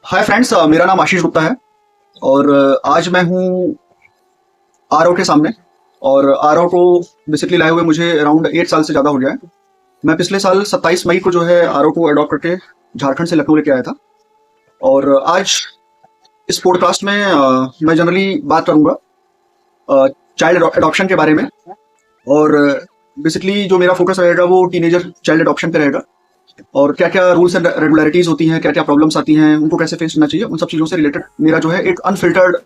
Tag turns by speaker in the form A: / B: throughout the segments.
A: Hi friends, मेरा नाम आशीष गुप्ता है। और आज मैं हूँ आरओ के सामने। और आरओ को बेसिकली लाए हुए मुझे अराउंड 8 साल से ज़्यादा हो गया है। मैं पिछले साल 27 मई को जो है आरओ को अडॉप्ट करके झारखंड से लखनऊ लेके आया था। और आज इस पॉडकास्ट में मैं जनरली बात करूँगा चाइल्ड अडॉप्शन के बारे में। और बेसिकली जो मेरा फोकस रहेगा वो टीनेजर चाइल्ड अडॉप्शन पे रहेगा। और क्या क्या रूल्स एंड रेगुलरिटीज होती हैं, क्या क्या प्रॉब्लम्स आती हैं, उनको कैसे फेस करना चाहिए, उन सब चीज़ों से रिलेटेड मेरा जो है एक अनफिल्टर्ड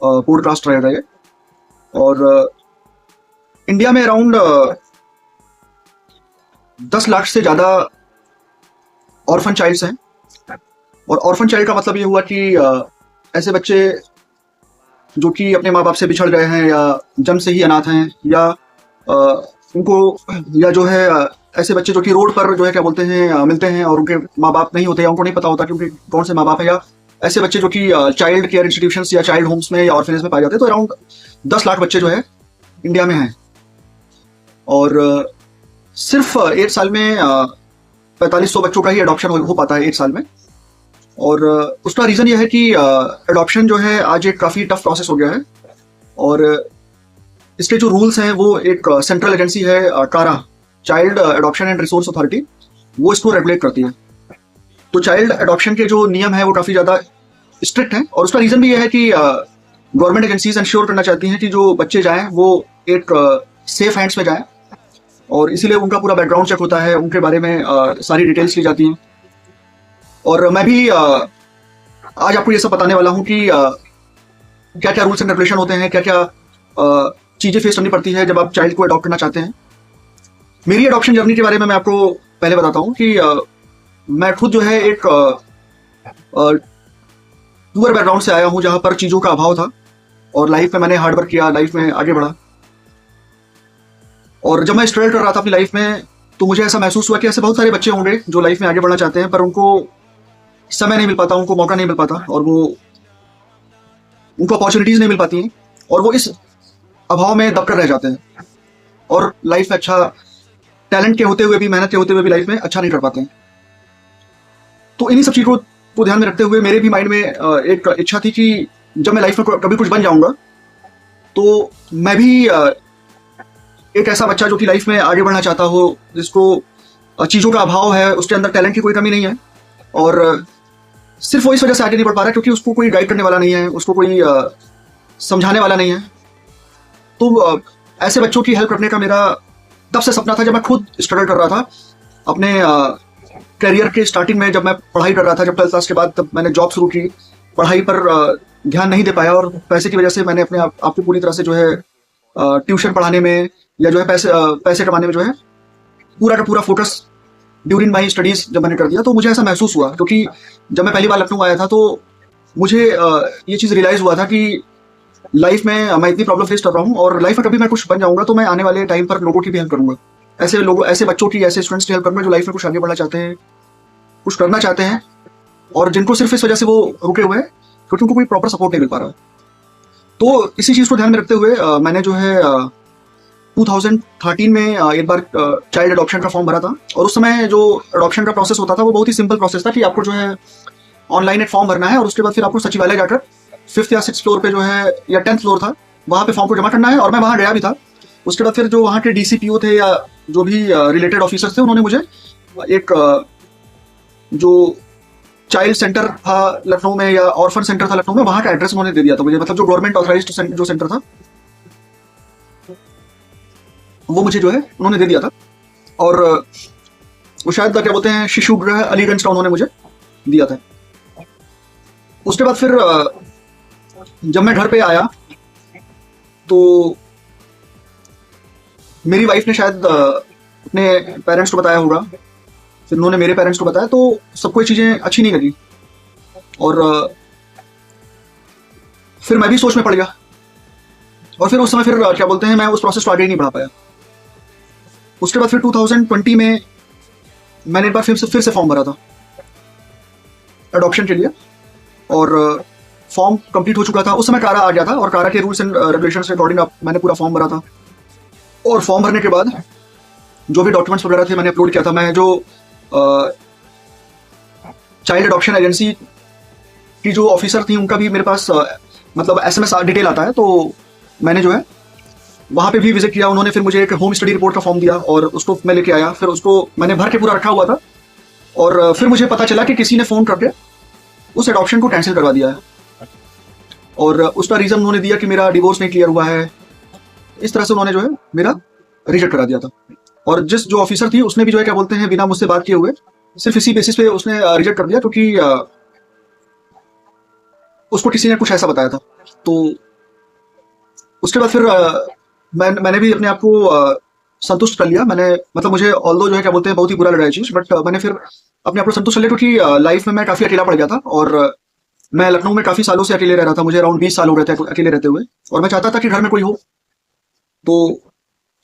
A: पॉडकास्ट रहेगा ये। और इंडिया में अराउंड 10 लाख से ज़्यादा ऑर्फन चाइल्ड्स हैं। और ऑर्फन चाइल्ड का मतलब ये हुआ कि ऐसे बच्चे जो कि अपने माँ बाप से बिछड़ गए हैं या जन्म से ही अनाथ हैं, या उनको या जो है ऐसे बच्चे जो कि रोड पर जो है क्या बोलते हैं मिलते हैं और उनके माँ बाप नहीं होते या उनको नहीं पता होता कि उनके कौन से माँ बाप है, या ऐसे बच्चे जो कि चाइल्ड केयर इंस्टीट्यूशंस या चाइल्ड होम्स में या ऑर्फनेज में पाए जाते हैं। तो अराउंड 10 लाख बच्चे जो है इंडिया में हैं। और सिर्फ 8 साल में 4500 बच्चों का ही अडॉप्शन हो पाता है 8 साल में। और उसका रीज़न ये है कि अडॉप्शन जो है आज एक काफ़ी टफ प्रोसेस हो गया है। और इसके जो रूल्स हैं वो एक सेंट्रल एजेंसी है कारा, child adoption and resource authority, वो इसको रेगुलेट करती है। तो चाइल्ड अडॉप्शन के जो नियम है वो काफ़ी ज़्यादा स्ट्रिक्ट हैं। और उसका रीज़न भी ये है कि गवर्नमेंट एजेंसीज इंश्योर करना चाहती हैं कि जो बच्चे जाएं वो एक सेफ हैंड्स में जाएं। और इसीलिए उनका पूरा बैकग्राउंड चेक होता है, उनके बारे में सारी डिटेल्स ली जाती हैं। और मैं भी आज आपको ये सब बताने वाला हूँ कि क्या क्या रूल्स एंड रेगुलेशन होते हैं, क्या क्या चीज़ें फेस करनी पड़ती है जब आप चाइल्ड को अडॉप्ट करना चाहते हैं। मेरी अडॉप्शन जर्नी के बारे में मैं आपको पहले बताता हूँ कि मैं खुद जो है एक पुअर बैकग्राउंड से आया हूँ जहाँ पर चीज़ों का अभाव था। और लाइफ में मैंने हार्डवर्क किया, लाइफ में आगे बढ़ा। और जब मैं स्ट्रगल कर रहा था अपनी लाइफ में तो मुझे ऐसा महसूस हुआ कि ऐसे बहुत सारे बच्चे होंगे जो लाइफ में आगे बढ़ना चाहते हैं पर उनको समय नहीं मिल पाता, उनको मौका नहीं मिल पाता, और उनको अपॉर्चुनिटीज़ नहीं मिल पाती हैं। और वो इस अभाव में दबकर रह जाते हैं और लाइफ में अच्छा टैलेंट के होते हुए भी, मेहनत के होते हुए भी लाइफ में अच्छा नहीं कर पाते हैं। तो इन्हीं सब चीज़ों को ध्यान में रखते हुए मेरे भी माइंड में एक इच्छा थी कि जब मैं लाइफ में कभी कुछ बन जाऊंगा तो मैं भी एक ऐसा बच्चा जो कि लाइफ में आगे बढ़ना चाहता हो, जिसको चीज़ों का अभाव है, उसके अंदर टैलेंट की कोई कमी नहीं है, और सिर्फ वो इस वजह से आगे नहीं बढ़ पा रहा क्योंकि उसको कोई गाइड करने वाला नहीं है, उसको कोई समझाने वाला नहीं है। तो ऐसे बच्चों की हेल्प करने का मेरा तब से सपना था जब मैं खुद स्ट्रगल कर रहा था अपने करियर के स्टार्टिंग में। जब मैं पढ़ाई कर रहा था, जब 12th क्लास के बाद, तब मैंने जॉब शुरू की। पढ़ाई पर ध्यान नहीं दे पाया और पैसे की वजह से मैंने अपने आप को पूरी तरह से जो है ट्यूशन पढ़ाने में या जो है पैसे कमाने में जो है पूरा का पूरा फोकस ड्यूरिंग माई स्टडीज़ जब मैंने कर दिया। तो मुझे ऐसा महसूस हुआ क्योंकि जब मैं पहली बार लखनऊ आया था तो मुझे ये चीज़ रियलाइज़ हुआ था कि लाइफ में मैं इतनी प्रॉब्लम फेस कर रहा हूँ और लाइफ में कभी मैं कुछ बन जाऊंगा तो मैं आने वाले टाइम पर लोगों की भी हेल्प करूंगा। ऐसे लोगों, ऐसे बच्चों की, ऐसे स्टूडेंट्स की हेल्प करूंगा जो लाइफ में कुछ आगे बढ़ना चाहते हैं, कुछ करना चाहते हैं, और जिनको सिर्फ इस वजह से वो रुके हुए हैं क्योंकि उनको कोई प्रॉपर सपोर्ट नहीं मिल पा रहा। तो इसी चीज़ को ध्यान में रखते हुए मैंने जो है 2013 में एक बार चाइल्ड अडॉप्शन का फॉर्म भरा था। और उस समय जो अडॉप्शन का प्रोसेस होता था वो बहुत ही सिंपल प्रोसेस था कि आपको जो है ऑनलाइन एक फॉर्म भरना है और उसके बाद फिर आपको सचिवालय जाकर 5th या 6th फ्लोर पे जो है, या 10th फ्लोर था, वहाँ पे फॉर्म को जमा करना है। और मैं वहाँ गया भी था। उसके बाद फिर जो वहाँ के DCPO थे या जो भी रिलेटेड ऑफिसर्स थे, उन्होंने मुझे एक जो चाइल्ड सेंटर था लखनऊ में या ऑर्फन सेंटर था लखनऊ में, वहाँ का एड्रेस उन्होंने दे दिया था मुझे। मतलब जो गवर्नमेंट ऑथराइज्ड जो सेंटर था वो मुझे जो है उन्होंने दे दिया था। और वो शायद क्या बोलते हैं शिशु गृह अलीगंज का उन्होंने मुझे दिया था। उसके बाद फिर जब मैं घर पे आया तो मेरी वाइफ ने शायद अपने पेरेंट्स को बताया होगा, फिर उन्होंने मेरे पेरेंट्स को बताया, तो सबको ये चीज़ें अच्छी नहीं लगी। और फिर मैं भी सोच में पड़ गया। और फिर उस समय फिर क्या बोलते हैं मैं उस प्रोसेस को आगे नहीं बढ़ा पाया। उसके बाद फिर 2020 में मैंने एक बार फिर से फॉर्म भरा था अडॉप्शन के लिए, और फॉर्म कंप्लीट हो चुका था। उस समय कारा आ गया था और कारा के रूल्स एंड रेगुलेशंस के अकॉर्डिंग मैंने पूरा फॉर्म भरा था। और फॉर्म भरने के बाद जो भी डॉक्यूमेंट्स वगैरह थे मैंने अपलोड किया था। मैं जो चाइल्ड अडॉप्शन एजेंसी की जो ऑफिसर थी उनका भी मेरे पास मतलब SMS डिटेल आता है, तो मैंने जो है वहाँ पे भी विजिट किया। उन्होंने फिर मुझे एक होम स्टडी रिपोर्ट का फॉर्म दिया और उसको मैं लेके आया, फिर उसको मैंने भर के पूरा रखा हुआ था। और फिर मुझे पता चला कि किसी ने फ़ोन करके उस एडॉप्शन को कैंसिल करवा दिया है, और उसका रीज़न उन्होंने दिया कि मेरा डिवोर्स नहीं क्लियर हुआ है। इस तरह से उन्होंने जो है मेरा रिजेक्ट करा दिया था। और जिस जो ऑफिसर थी उसने भी जो है क्या बोलते हैं बिना मुझसे बात किए हुए सिर्फ इसी बेसिस पे उसने रिजेक्ट कर दिया, क्योंकि उसको किसी ने कुछ ऐसा बताया था। तो उसके बाद फिर मैंने भी अपने आप को संतुष्ट कर लिया। मैंने मतलब मुझे ऑल्दो जो है क्या बोलते हैं बहुत ही बुरा लगा ये चीज़, बट मैंने फिर अपने आप को संतुष्ट कर लिया, क्योंकि लाइफ में मैं काफ़ी अकेला पड़ गया था। और मैं लखनऊ में काफ़ी सालों से अकेले रह रहा था, मुझे अराउंड 20 साल हो रहे थे अकेले रहते हुए, और मैं चाहता था कि घर में कोई हो। तो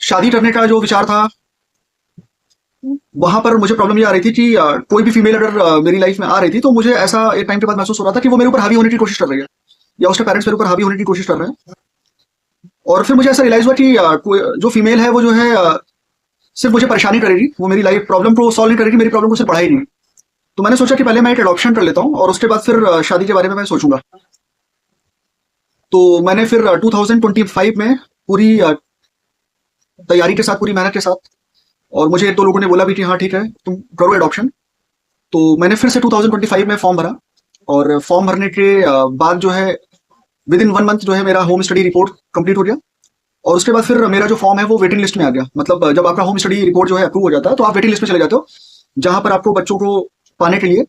A: शादी करने का जो विचार था वहां पर मुझे प्रॉब्लम ये आ रही थी कि कोई भी फीमेल अगर मेरी लाइफ में आ रही थी तो मुझे ऐसा एक टाइम के बाद महसूस हो रहा था कि वो मेरे ऊपर हावी होने की कोशिश कर रही है, या उसके पेरेंट्स मेरे ऊपर हावी होने की कोशिश कर रहे हैं। और फिर मुझे ऐसा रियलाइज हुआ कि जो फीमेल है वो जो है सिर्फ मुझे परेशानी करेगी, वो मेरी लाइफ प्रॉब्लम को सॉल्व नहीं करेगी, मेरी प्रॉब्लम को सिर्फ बढ़ाएगी। तो मैंने सोचा कि पहले मैं एक एडॉप्शन कर लेता हूँ और उसके बाद फिर शादी के बारे में मैं सोचूंगा। तो मैंने फिर 2025 में पूरी तैयारी के साथ, पूरी मेहनत के साथ, और मुझे एक दो लोगों ने बोला भी कि हाँ ठीक है तुम करो एडॉप्शन, तो मैंने फिर से 2025 में फॉर्म भरा। और फॉर्म भरने के बाद जो है विद इन 1 मंथ जो है मेरा होम स्टडी रिपोर्ट कंप्लीट हो गया। और उसके बाद फिर मेरा जो फॉर्म है वो वेटिंग लिस्ट में आ गया। मतलब जब आपका होम स्टडी रिपोर्ट जो है अप्रूव हो जाता है तो आप वेटिंग लिस्ट में चले जाते हो, जहां पर आपको बच्चों को पाने के लिए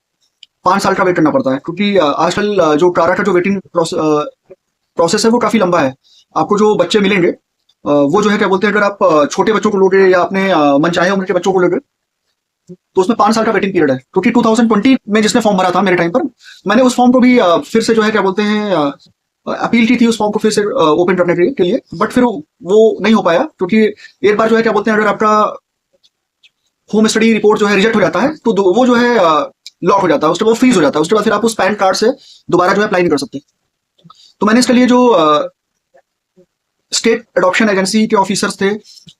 A: 5 साल का वेट करना पड़ता है, क्योंकि आजकल जो कारा का जो वेटिंग प्रोसेस है वो काफी लंबा है। आपको जो बच्चे मिलेंगे वो जो है क्या बोलते हैं, अगर आप छोटे बच्चों को लोगे या अपने मनचाहे उम्र के बच्चों को लोगे तो उसमें 5 साल का वेटिंग पीरियड है। क्योंकि 2020 में जिसने फॉर्म भरा था मेरे टाइम पर, मैंने उस फॉर्म को भी फिर से जो है क्या बोलते हैं अपील की थी उस फॉर्म को फिर से ओपन करने के लिए, बट फिर वो नहीं हो पाया, क्योंकि एक बार जो है क्या बोलते हैं अगर आपका होम स्टडी रिपोर्ट जो है रिजेक्ट हो जाता है तो वो जो है लॉक हो जाता है, उसके बाद फ्रीज हो जाता है। उसके बाद फिर आप उस पैन कार्ड से दोबारा जो है अप्लाई नहीं कर सकते। तो मैंने इसके लिए जो स्टेट एडॉप्शन एजेंसी के ऑफिसर्स थे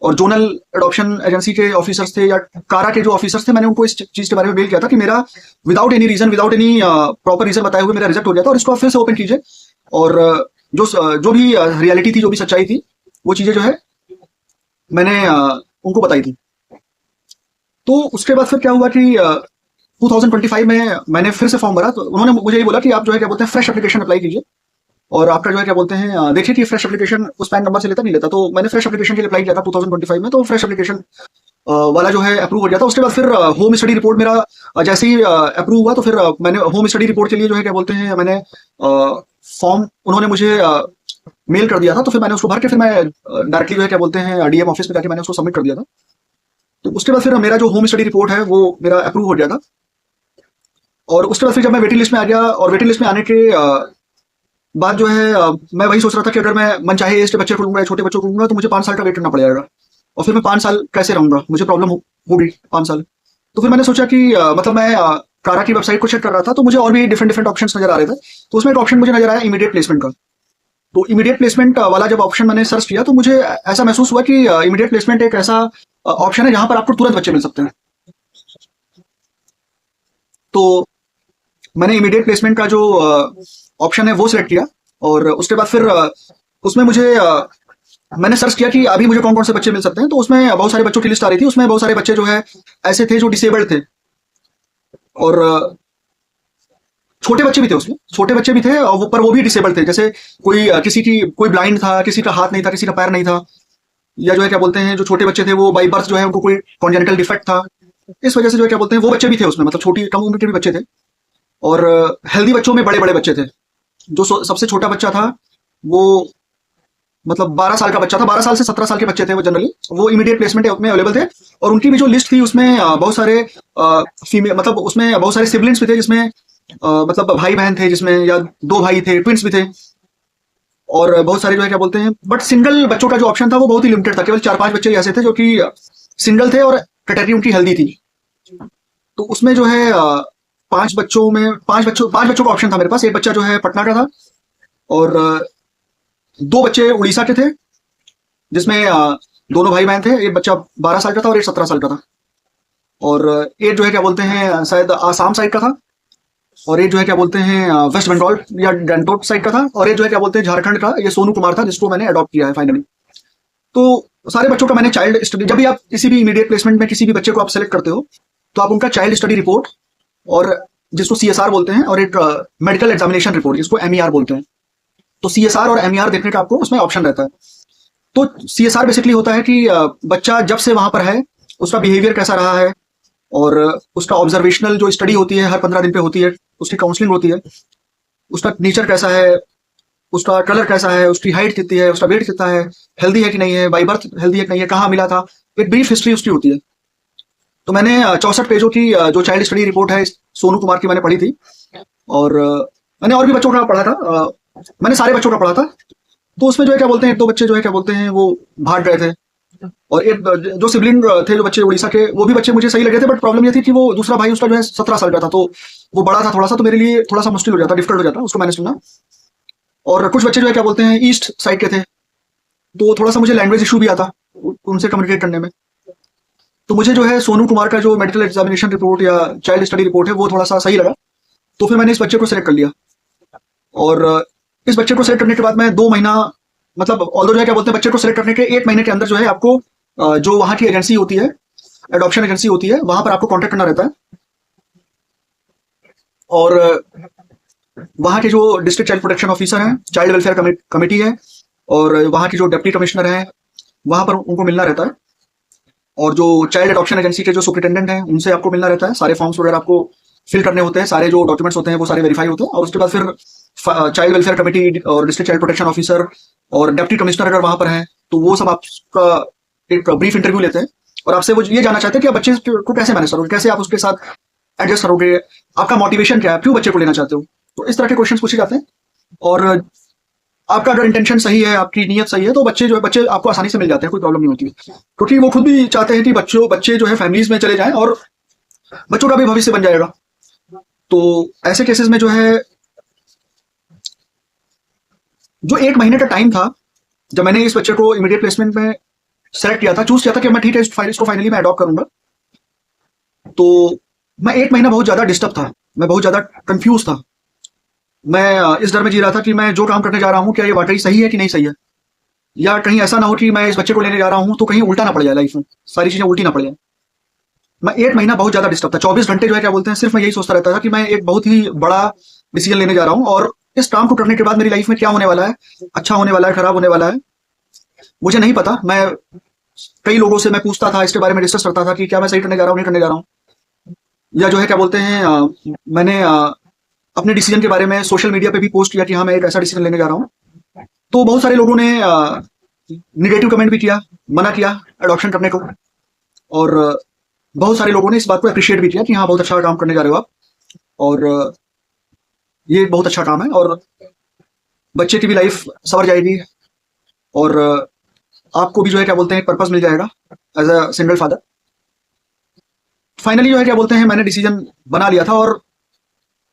A: और जोनल एडॉप्शन एजेंसी के ऑफिसर्स थे या कारा के जो ऑफिसर्स थे, मैंने उनको इस चीज के बारे में मेल किया था कि मेरा without any reason, without any proper reason बताए हुए मेरा रिजेक्ट हो गया था, और इसको आप फिर से ओपन कीजिए। और जो भी रियलिटी थी, जो भी सच्चाई थी, वो चीजें जो है मैंने उनको बताई थी। तो उसके बाद फिर क्या हुआ कि 2025 में मैंने फिर से फॉर्म भरा, तो उन्होंने मुझे ये बोला कि आप जो है क्या बोलते हैं फ्रेश एप्लीकेशन अप्लाई कीजिए, और आपका जो है क्या बोलते हैं देखिए कि फ्रेश एप्लीकेशन उस पैन नंबर से लेता नहीं लेता। तो मैंने फ्रेश एप्लीकेशन के लिए अप्लाई किया था 2025 में, तो फ्रेश एप्लीकेशन वाला जो है अप्रूव हो गया था। उसके बाद फिर होम स्टडी रिपोर्ट मेरा जैसे ही अप्रूव हुआ, तो फिर मैंने होम स्टडी रिपोर्ट के लिए जो है क्या बोलते हैं मैंने फॉर्म उन्होंने मुझे मेल कर दिया था, तो फिर मैंने उसको भर के फिर मैं डायरेक्टली जो है क्या बोलते हैं डीएम ऑफिस में जाके मैंने उसको सबमिट कर दिया था। तो उसके बाद फिर मेरा जो होम स्टडी रिपोर्ट है वो मेरा अप्रूव हो गया था। और उसके बाद फिर जब मैं वेटिंग लिस्ट में आ गया, और वेटिंग लिस्ट में आने के बाद जो है मैं वही सोच रहा था कि अगर मैं मन चाहे एज के बच्चे को लूंगा या छोटे बच्चों को लूंगा तो मुझे 5 साल का वेट करना पड़ेगा, और फिर मैं 5 साल कैसे रहूंगा, मुझे प्रॉब्लम होगी 5 साल। तो फिर मैंने सोचा कि मतलब मैं कारा की वेबसाइट को चेक कर रहा था, तो मुझे और भी डिफरेंट डिफरेंट ऑप्शंस नजर आ रहे थे। तो उसमें एक ऑप्शन मुझे नजर आया इमीडिएट प्लेसमेंट का। तो इमीडिएट प्लेसमेंट वाला जब ऑप्शन मैंने सर्च किया तो मुझे ऐसा महसूस हुआ कि इमीडिएट प्लेसमेंट एक ऐसा ऑप्शन है जहां पर आपको तुरंत बच्चे मिल सकते हैं। तो मैंने इमीडिएट प्लेसमेंट का जो ऑप्शन है वो सिलेक्ट किया, और उसके बाद फिर उसमें मुझे मैंने सर्च किया कि अभी मुझे कौन कौन से बच्चे मिल सकते हैं। तो उसमें बहुत सारे बच्चों की लिस्ट आ रही थी, उसमें बहुत सारे बच्चे जो है ऐसे थे जो डिसेबल्ड थे, और छोटे बच्चे भी थे, उसमें छोटे बच्चे भी थे और पर वो भी डिसेबल्ड थे। जैसे किसी की कोई ब्लाइंड था, किसी का हाथ नहीं था, किसी का पैर नहीं था, या जो है क्या बोलते हैं जो छोटे बच्चे थे वो बाई बर्थ जो है उनको कोई कॉन्जेनिटल डिफेक्ट था। इस वजह से जो है क्या बोलते हैं वो बच्चे भी थे उसमें, मतलब छोटी कम उम्र के भी बच्चे थे, और हेल्दी बच्चों में बड़े बड़े बच्चे थे। जो सबसे छोटा बच्चा था वो मतलब 12 साल का बच्चा था, 12 साल से 17 साल के बच्चे थे वो जनरली, वो इमीडिएट प्लेसमेंट में अवेलेबल थे। और उनकी भी जो लिस्ट थी उसमें बहुत सारे फीमेल, मतलब उसमें बहुत सारे सिबलिंग्स भी थे, जिसमें मतलब भाई बहन थे, जिसमें या 2 भाई थे, ट्विंस भी थे, और बहुत सारे जो है क्या बोलते हैं। बट सिंगल बच्चों का जो ऑप्शन था वो बहुत ही लिमिटेड था, केवल 4-5 बच्चे ऐसे थे जो कि सिंगल थे और कैटेगरी उनकी हेल्दी थी। तो उसमें जो है 5 बच्चों का ऑप्शन था मेरे पास। एक बच्चा जो है पटना का था, और 2 बच्चे उड़ीसा के थे, जिसमें दोनों भाई बहन थे। एक बच्चा 12 साल का था और एक 17 साल का था, और एक जो है क्या बोलते हैं शायद आसाम साइड का था, और एक जो है क्या बोलते हैं वेस्ट बंगाल या गैंगटॉक साइड का था, और एक जो है क्या बोलते हैं झारखंड का, ये सोनू कुमार था जिसको मैंने अडॉप्ट किया है फाइनली। तो सारे बच्चों का मैंने चाइल्ड स्टडी, जब भी आप किसी भी इमीडिएट प्लेसमेंट में किसी भी बच्चे को आप सेलेक्ट करते हो तो आप उनका चाइल्ड स्टडी रिपोर्ट, और जिसको CSR बोलते हैं, और एक मेडिकल एग्जामिनेशन रिपोर्ट जिसको MER बोलते हैं, तो CSR और MER देखने का आपको उसमें ऑप्शन रहता है। तो CSR बेसिकली होता है कि बच्चा जब से वहां पर है उसका बिहेवियर कैसा रहा है, और उसका ऑब्जर्वेशनल जो स्टडी होती है हर 15 दिन पे होती है, उसकी काउंसलिंग होती है, उसका नेचर कैसा है, उसका कलर कैसा है, उसकी हाइट कितनी है, उसका वेट कितना है, हेल्दी है कि नहीं है, बाई बर्थ हेल्दी है कि नहीं है, कहाँ मिला था, एक ब्रीफ हिस्ट्री उसकी होती है। तो मैंने 64 पेजों की जो चाइल्ड स्टडी रिपोर्ट है सोनू कुमार की मैंने पढ़ी थी, और मैंने और भी बच्चों का पढ़ा था, मैंने सारे बच्चों का पढ़ा था। तो उसमें जो है क्या बोलते हैं, एक दो बच्चे जो है क्या बोलते हैं वो भाग गए थे, और एक जो सिबलिंग थे जो बच्चे उड़ीसा के, वो भी बच्चे मुझे सही लगे थे, बट प्रॉब्लम ये थी कि वो दूसरा भाई उसका जो है 17 साल का था, तो वो बड़ा था थोड़ा सा, तो मेरे लिए थोड़ा सा मुश्किल हो जाता, डिफिकल्ट हो जाता उसको मैनेज करना। और कुछ बच्चे जो है क्या बोलते हैं ईस्ट साइड के थे, तो थोड़ा सा मुझे लैंग्वेज इशू भी आता उनसे कम्युनिकेट करने में। तो मुझे जो है सोनू कुमार का जो मेडिकल एग्जामिनेशन रिपोर्ट या चाइल्ड स्टडी रिपोर्ट है वो थोड़ा सा सही लगा, तो फिर मैंने इस बच्चे को सिलेक्ट कर लिया। और इस बच्चे को सिलेक्ट करने के बाद मैं 2 महीना, मतलब ऑल्दो जो है क्या बोलते हैं बच्चे को सिलेक्ट करने के 1 महीने के अंदर जो है आपको जो वहाँ की एजेंसी होती है, एडॉप्शन एजेंसी होती है, वहां पर आपको कॉन्टेक्ट करना रहता है। और वहाँ के जो डिस्ट्रिक्ट चाइल्ड प्रोटेक्शन ऑफिसर हैं, चाइल्ड वेलफेयर कमेटी है, और वहाँ की जो डिप्टी कमिश्नर हैं वहां पर उनको मिलना रहता है। और जो चाइल्ड अडॉप्शन एजेंसी के जो सुपरिटेंडेंट हैं उनसे आपको मिलना रहता है, सारे फॉर्म्स वगैरह आपको फिल करने होते हैं, सारे जो डॉक्यूमेंट्स होते हैं वो सारे वेरीफाई होते हैं। और उसके बाद फिर चाइल्ड वेलफेयर कमेटी और डिस्ट्रिक्ट चाइल्ड प्रोटेक्शन ऑफिसर और डिप्टी कमिश्नर अगर वहां पर हैं तो वो सब आपका एक ब्रीफ इंटरव्यू लेते हैं, और आपसे वो ये जानना चाहते हैं कि आप बच्चे को कैसे मैनेज करोगे, कैसे आप उसके साथ एडजस्ट करोगे, आपका मोटिवेशन क्या है, क्यों बच्चे को लेना चाहते हो। तो इस तरह के क्वेश्चन पूछे जाते हैं, और आपका अगर इंटेंशन सही है, आपकी नीयत सही है, तो बच्चे आपको आसानी से मिल जाते हैं, कोई प्रॉब्लम नहीं होती है। क्योंकि वो खुद भी चाहते हैं कि बच्चे जो है फैमिलीज में चले जाएं और बच्चों का भी भविष्य बन जाएगा। तो ऐसे केसेस में जो है जो 1 महीने का टाइम था जब मैंने इस बच्चे को इमीडिएट प्लेसमेंट में सेलेक्ट किया था, चूज किया था कि मैं ठीक है इसको फाइनली मैं अडॉप्ट करूंगा, तो मैं 1 महीना बहुत ज्यादा डिस्टर्ब था, मैं बहुत ज्यादा कंफ्यूज था। मैं इस डर में जी रहा था कि मैं जो काम करने जा रहा हूँ क्या ये वाकई सही है कि नहीं सही है, या कहीं ऐसा ना हो कि मैं इस बच्चे को लेने जा रहा हूँ तो कहीं उल्टा ना पड़ जाए, लाइफ में सारी चीजें उल्टी ना पड़ जाए। मैं 1 महीना बहुत ज्यादा डिस्टर्ब था, 24 घंटे जो है क्या बोलते हैं सिर्फ मैं यही सोचता रहता था कि मैं एक बहुत ही बड़ा डिसीजन लेने जा रहा हूँ, और इस काम को करने के बाद मेरी लाइफ में क्या होने वाला है, अच्छा होने वाला है, खराब होने वाला है, मुझे नहीं पता। मैं कई लोगों से मैं पूछता था, इसके बारे में डिस्कस करता था कि क्या मैं सही करने जा रहा हूँ, नहीं करने जा रहा हूँ, या जो है क्या बोलते हैं मैंने अपने डिसीजन के बारे में सोशल मीडिया पे भी पोस्ट किया कि हाँ मैं एक ऐसा डिसीजन लेने जा रहा हूँ। तो बहुत सारे लोगों ने निगेटिव कमेंट भी किया, मना किया अडॉप्शन करने को, और बहुत सारे लोगों ने इस बात को अप्रिशिएट भी किया कि हाँ बहुत अच्छा काम करने जा रहे हो आप, और ये बहुत अच्छा काम है, और बच्चे की भी लाइफ संवर जाएगी, और आपको भी जो है क्या बोलते हैं पर्पस मिल जाएगा as a single father. Finally जो है क्या बोलते हैं मैंने डिसीजन बना लिया था, और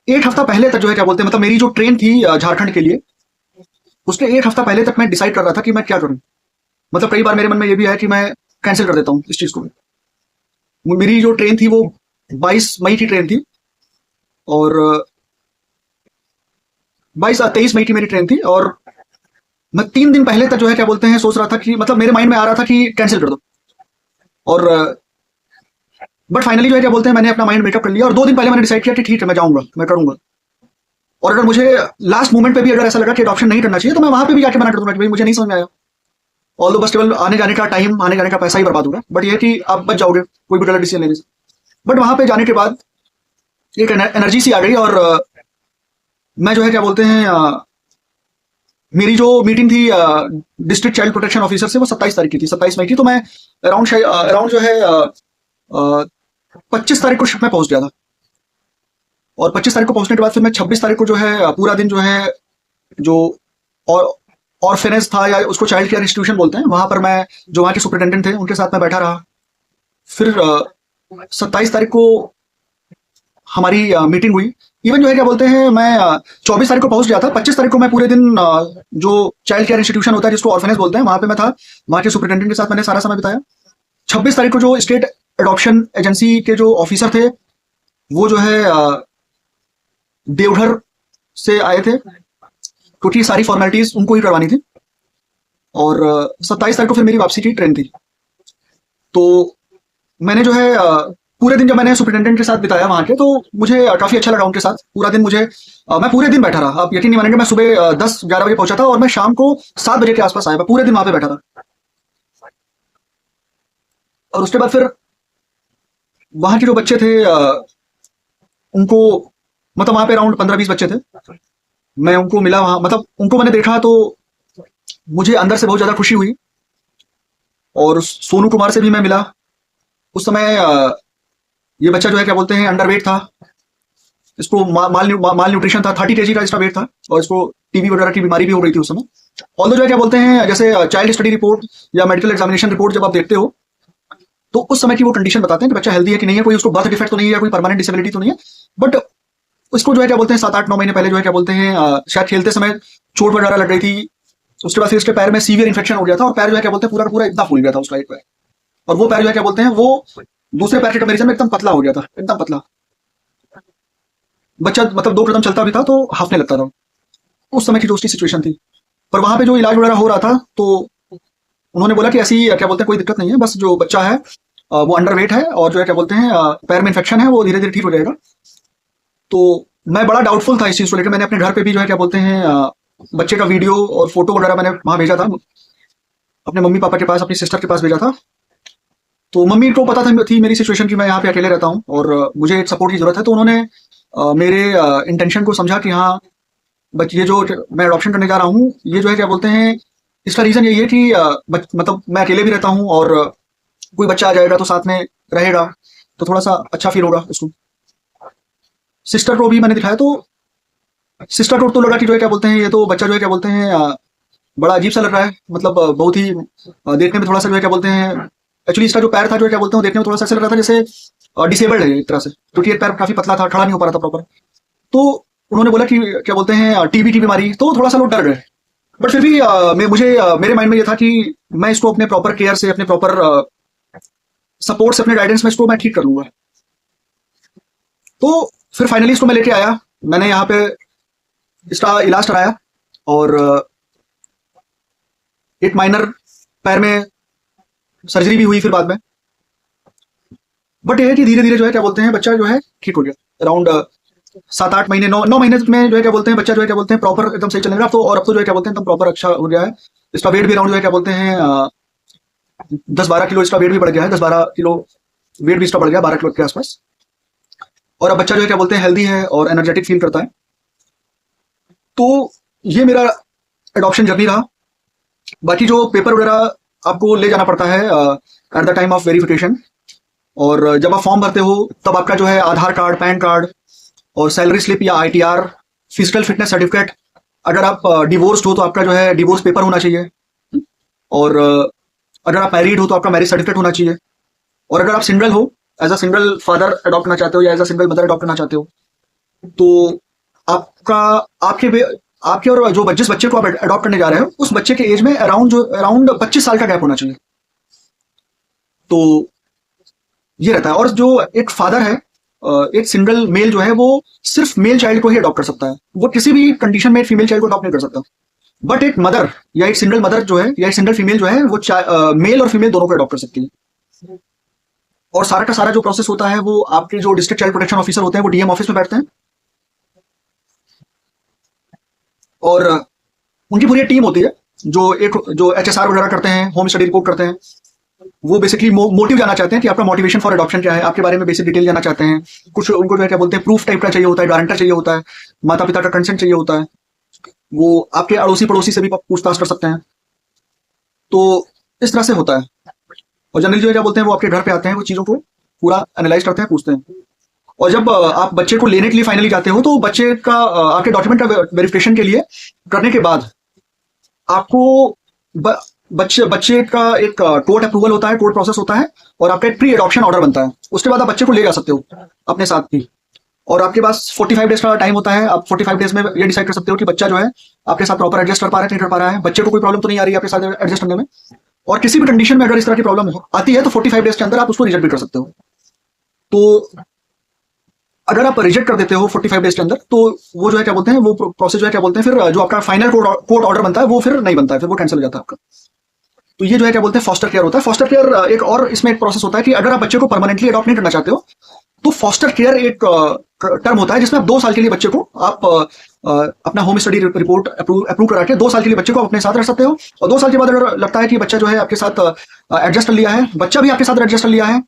A: 1 हफ्ता पहले तक जो है क्या बोलते हैं, मतलब मेरी जो ट्रेन थी झारखंड के लिए, उसके 1 हफ्ता पहले तक मैं डिसाइड कर रहा था कि मैं क्या करूं। मतलब कई बार मेरे मन में ये भी है कि मैं कैंसिल कर देता हूं इस चीज को। मेरी जो ट्रेन थी वो 22 मई की ट्रेन थी, और 23 मई की मेरी ट्रेन थी, और मैं 3 दिन पहले तक जो है क्या बोलते हैं सोच रहा था कि, मतलब मेरे माइंड में आ रहा था कि कैंसिल कर दो, और बट फाइनली जो है क्या बोलते हैं मैंने अपना माइंड मेकअप कर लिया, और 2 दिन पहले मैंने डिसाइड किया कि ठीक है मैं जाऊंगा, मैं करूंगा। और अगर मुझे लास्ट मोमेंट पे भी अगर ऐसा लगा कि अडॉप्शन नहीं करना चाहिए तो मैं वहां पे भी जाके मना कर दूंगा कि भाई मुझे नहीं समझ में आया। ऑल दो बस केवल आने जाने का टाइम, आने जाने का पैसा ही बर्बाद होगा, बट ये कि आप बच जाओगे कोई भी गलत डिसीजन लेने से। बट वहां पे जाने के बाद एक एनर्जी सी आ गई, और मैं जो है क्या बोलते हैं मेरी जो मीटिंग थी डिस्ट्रिक्ट चाइल्ड प्रोटेक्शन ऑफिसर से वो 27 तारीख की थी, 27 मई की। तो मैं अराउंड जो है 25 तारीख को शिप में पहुंच गया था, और 25 तारीख को पहुंचने के बाद फिर मैं 26 तारीख को जो है पूरा दिन जो है जो और ऑर्फेनेज था या उसको चाइल्ड केयर इंस्टीट्यूशन बोलते हैं, वहां पर मैं जो वहाँ के सुपरिटेंडेंट थे उनके साथ मैं बैठा रहा। फिर 27 तारीख को हमारी मीटिंग हुई। इवन जो है क्या बोलते हैं मैं 24 तारीख को पहुंच गया था, 25 तारीख को मैं पूरे दिन जो चाइल्ड केयर इंस्टीट्यूशन होता है जिसको ऑर्फेनेज बोलते हैं वहां पे मैं था, वहाँ के सुपरिटेंडेंट के साथ मैंने सारा समय बिताया। 26 तारीख को जो स्टेट एडॉप्शन एजेंसी के जो ऑफिसर थे वो जो है देवघर से आए थे, क्योंकि सारी फॉर्मेलिटीज उनको ही करवानी थी। और 27 तारीख को फिर मेरी वापसी की ट्रेन थी। तो मैंने जो है पूरे दिन जब मैंने सुपरिटेंडेंट के साथ बिताया वहां के, तो मुझे काफी अच्छा लगा उनके साथ। पूरा दिन मुझे मैं पूरे दिन बैठा रहा, आप यकीन नहीं मानेंगे। मैं सुबह 10-11 बजे पहुंचा था और मैं शाम को 7 बजे के आसपास आया। मैं पूरे दिन वहां पे बैठा था। और उसके बाद फिर वहां के जो बच्चे थे उनको, मतलब वहां पे अराउंड 15-20 बच्चे थे। मैं उनको मिला वहां, मतलब उनको मैंने देखा तो मुझे अंदर से बहुत ज्यादा खुशी हुई। और सोनू कुमार से भी मैं मिला। उस समय ये बच्चा जो है क्या बोलते हैं अंडरवेट था। इसको माल न्यूट्रिशन था, 30 kg का इसका वेट था। और इसको टीबी वगैरह की बीमारी भी हो रही थी उस समय। ऑल्दो जो है क्या बोलते हैं, जैसे चाइल्ड स्टडी रिपोर्ट या मेडिकल एग्जामिनेशन रिपोर्ट जब आप देखते हो, तो उस समय की वो कंडीशन बताते हैं कि बच्चा हेल्दी है कि नहीं है, कोई उसको बर्थ डिफेक्ट तो नहीं है या कोई परमानेंट डिसेबिलिटी तो नहीं है। बट उसको जो है क्या बोलते हैं 7-8-9 महीने पहले जो है क्या बोलते हैं शायद खेलते समय चोट वगैरह लग रही थी। उसके बाद फिर इसके पैर में सीवियर इन्फेक्शन हो गया था और पैर जो है क्या बोलते हैं पूरा का पूरा इतना फूल गया था उसका एक पैर। और वो पैर जो है क्या बोलते हैं वो दूसरे पैर के कंपेरिजन में एकदम पतला हो गया था, एकदम पतला। बच्चा मतलब 2 कदम चलता भी था तो हाफने लगता था। उस समय की जो उसकी सिचुएशन थी। पर वहां पे जो इलाज वगैरह हो रहा था, तो उन्होंने बोला कि ऐसी क्या बोलते हैं कोई दिक्कत नहीं है, बस जो बच्चा है वो अंडरवेट है और जो है क्या बोलते हैं पैर में इन्फेक्शन है, वो धीरे धीरे ठीक हो जाएगा। तो मैं बड़ा डाउटफुल था इस चीज को लेकर। मैंने अपने घर पे भी जो है क्या बोलते हैं बच्चे का वीडियो और फोटो वगैरह मैंने वहां भेजा था, अपने मम्मी पापा के पास, अपनी सिस्टर के पास भेजा था। तो मम्मी को पता थी मेरी सिचुएशन की, मैं यहाँ पे अकेले रहता हूँ और मुझे एक सपोर्ट की जरूरत है। तो उन्होंने मेरे इंटेंशन को समझा कि हाँ बट ये जो मैं अडॉप्शन करने जा रहा हूँ, ये जो है क्या बोलते हैं इसका रीजन यही है कि मतलब मैं अकेले भी रहता हूँ और कोई बच्चा आ जाएगा तो साथ में रहेगा तो थोड़ा सा अच्छा फील होगा उसको। सिस्टर को भी मैंने दिखाया तो सिस्टर को तो लगा कि जो है क्या बोलते हैं ये तो बच्चा जो है क्या बोलते हैं बड़ा अजीब सा लग रहा है। मतलब बहुत ही देखने में थोड़ा सा जो है क्या बोलते हैं, एक्चुअली इसका जो पैर था जो है क्या बोलते हैं देखने में थोड़ा सा ऐसा लग रहा था जैसे डिसेबल्ड है एक तरह से, क्योंकि ये पैर काफी पतला था, खड़ा नहीं हो पा रहा था प्रॉपर। तो उन्होंने बोला कि क्या बोलते हैं टीबी की बीमारी, तो थोड़ा सा लोग डर गए। बट फिर भी मेरे माइंड में ये था कि मैं इसको अपने प्रॉपर केयर से, अपने प्रॉपर सपोर्ट से, अपने गाइडेंस में इसको मैं ठीक कर लूंगा। तो फिर फाइनली इसको मैं लेके आया, मैंने यहाँ पे इसका इलाज कराया और एक माइनर पैर में सर्जरी भी हुई फिर बाद में। बट ये है कि धीरे धीरे जो है क्या बोलते हैं बच्चा जो है ठीक हो गया। अराउंड 7-8 महीने 9 महीने में जो है क्या बोलते हैं बच्चा जो है क्या बोलते हैं प्रॉपर एकदम सही चलने लगा। तो और अब तो जो है क्या बोलते हैं एकदम प्रॉपर अच्छा हो गया है। इसका वेट भी अराउंड जो है क्या बोलते हैं 10-12 किलो इसका वेट भी बढ़ गया है। 10-12 किलो वेट भी इसका बढ़ गया, 12 किलो के आसपास। और अब बच्चा जो है क्या बोलते हैं हेल्दी है और एनर्जेटिक फील करता है। तो ये मेरा एडॉप्शन जर्नी रहा। बाकी जो पेपर वगैरह आपको ले जाना पड़ता है at the time of verification, और जब आप फॉर्म भरते हो तब आपका जो है आधार कार्ड, पैन कार्ड और सैलरी स्लिप या ITR, फिजिकल फिटनेस सर्टिफिकेट, अगर आप डिवोर्स्ड हो तो आपका जो है डिवोर्स पेपर होना चाहिए, और अगर आप मैरिड हो तो आपका मैरिज सर्टिफिकेट होना चाहिए। और अगर आप सिंगल हो, as a single father adopt करना चाहते हो या as a single mother adopt करना चाहते हो, तो आपका आपके और जो जिस बच्चे को आप अडॉप्ट करने जा रहे हो उस बच्चे के एज में अराउंड 25 साल का गैप होना चाहिए। तो ये रहता है। और जो एक फादर है, एक सिंगल मेल जो है वो सिर्फ मेल चाइल्ड को ही अडॉप्ट कर सकता है, वो किसी भी कंडीशन में एक फीमेल चाइल्ड को अडॉप्ट नहीं कर सकता। बट एक मदर या एक सिंगल मदर जो है या एक सिंगल फीमेल जो है वो मेल और फीमेल दोनों को अडॉप्ट कर सकती है। और सारा का सारा जो प्रोसेस होता है वो आपके जो डिस्ट्रिक्ट चाइल्ड प्रोटेक्शन ऑफिसर होते हैं वो DM ऑफिस में बैठते हैं, और उनकी पूरी टीम होती है जो HSR वगैरह करते हैं, होम स्टडी रिपोर्ट करते हैं। वो बेसिकली मोटिव जानना चाहते हैं कि आपका मोटिवेशन फॉर अडॉप्शन क्या है, आपके बारे में बेसिक डिटेल जानना चाहते हैं। कुछ उनको जो है क्या बोलते हैं प्रूफ टाइप का चाहिए होता है, गारंटर चाहिए होता है, माता पिता का कंसेंट चाहिए होता है। वो आपके अड़ोसी पड़ोसी से भी पूछताछ कर सकते हैं। तो इस तरह से होता है। और जनरली जो है क्या बोलते हैं वो आपके घर पे आते हैं, वो चीज़ों को पूरा एनालाइज करते हैं, पूछते हैं। और जब आप बच्चे को लेने के लिए फाइनली जाते हो तो बच्चे का आपके डॉक्यूमेंट का वेरिफिकेशन के लिए करने के बाद आपको बच्चे का एक कोर्ट अप्रूवल होता है, कोर्ट प्रोसेस होता है, और आपका एक प्री एडॉप्शन ऑर्डर बनता है। उसके बाद आप बच्चे को ले जा सकते हो अपने साथ भी। और आपके पास 45 डेज का टाइम होता है। आप 45 डेज में ये डिसाइड कर सकते हो कि बच्चा जो है आपके साथ प्रॉपर एडजस्ट कर पा रहा है, नहीं कर पा रहा है, बच्चे को कोई प्रॉब्लम तो नहीं आ रही है आपके साथ एडजस्ट करने में। और किसी भी कंडीशन में अगर इस तरह की प्रॉब्लम आती है तो 45 डेज के अंदर आप उसको रिजेक्ट भी कर सकते हो। तो अगर आप रिजेक्ट कर देते हो 45 डेज के अंदर, तो वो जो है क्या बोलते हैं, वो प्रोसेस जो है क्या बोलते हैं, फिर जो आपका फाइनल कोर्ट ऑर्डर बनता है वो फिर नहीं बनता है, फिर वो कैंसिल हो जाता है आपका। तो ये जो है क्या बोलते हैं फॉस्टर केयर होता है। फॉस्टर केयर एक और इसमें एक प्रोसेस होता है कि अगर आप बच्चे को परमानेंटली अडॉप्ट नहीं करना चाहते हो, तो फॉस्टर केयर एक टर्म होता है जिसमें आप 2 साल के लिए बच्चे को आप अपना होम स्टडी रिपोर्ट अप्रूव करा के 2 साल के लिए बच्चे को अपने साथ रख सकते हो। और 2 साल के बाद अगर लगता है कि बच्चा जो है आपके साथ एडजस्ट कर लिया है, बच्चा भी आपके साथ एडजस्ट कर लिया है,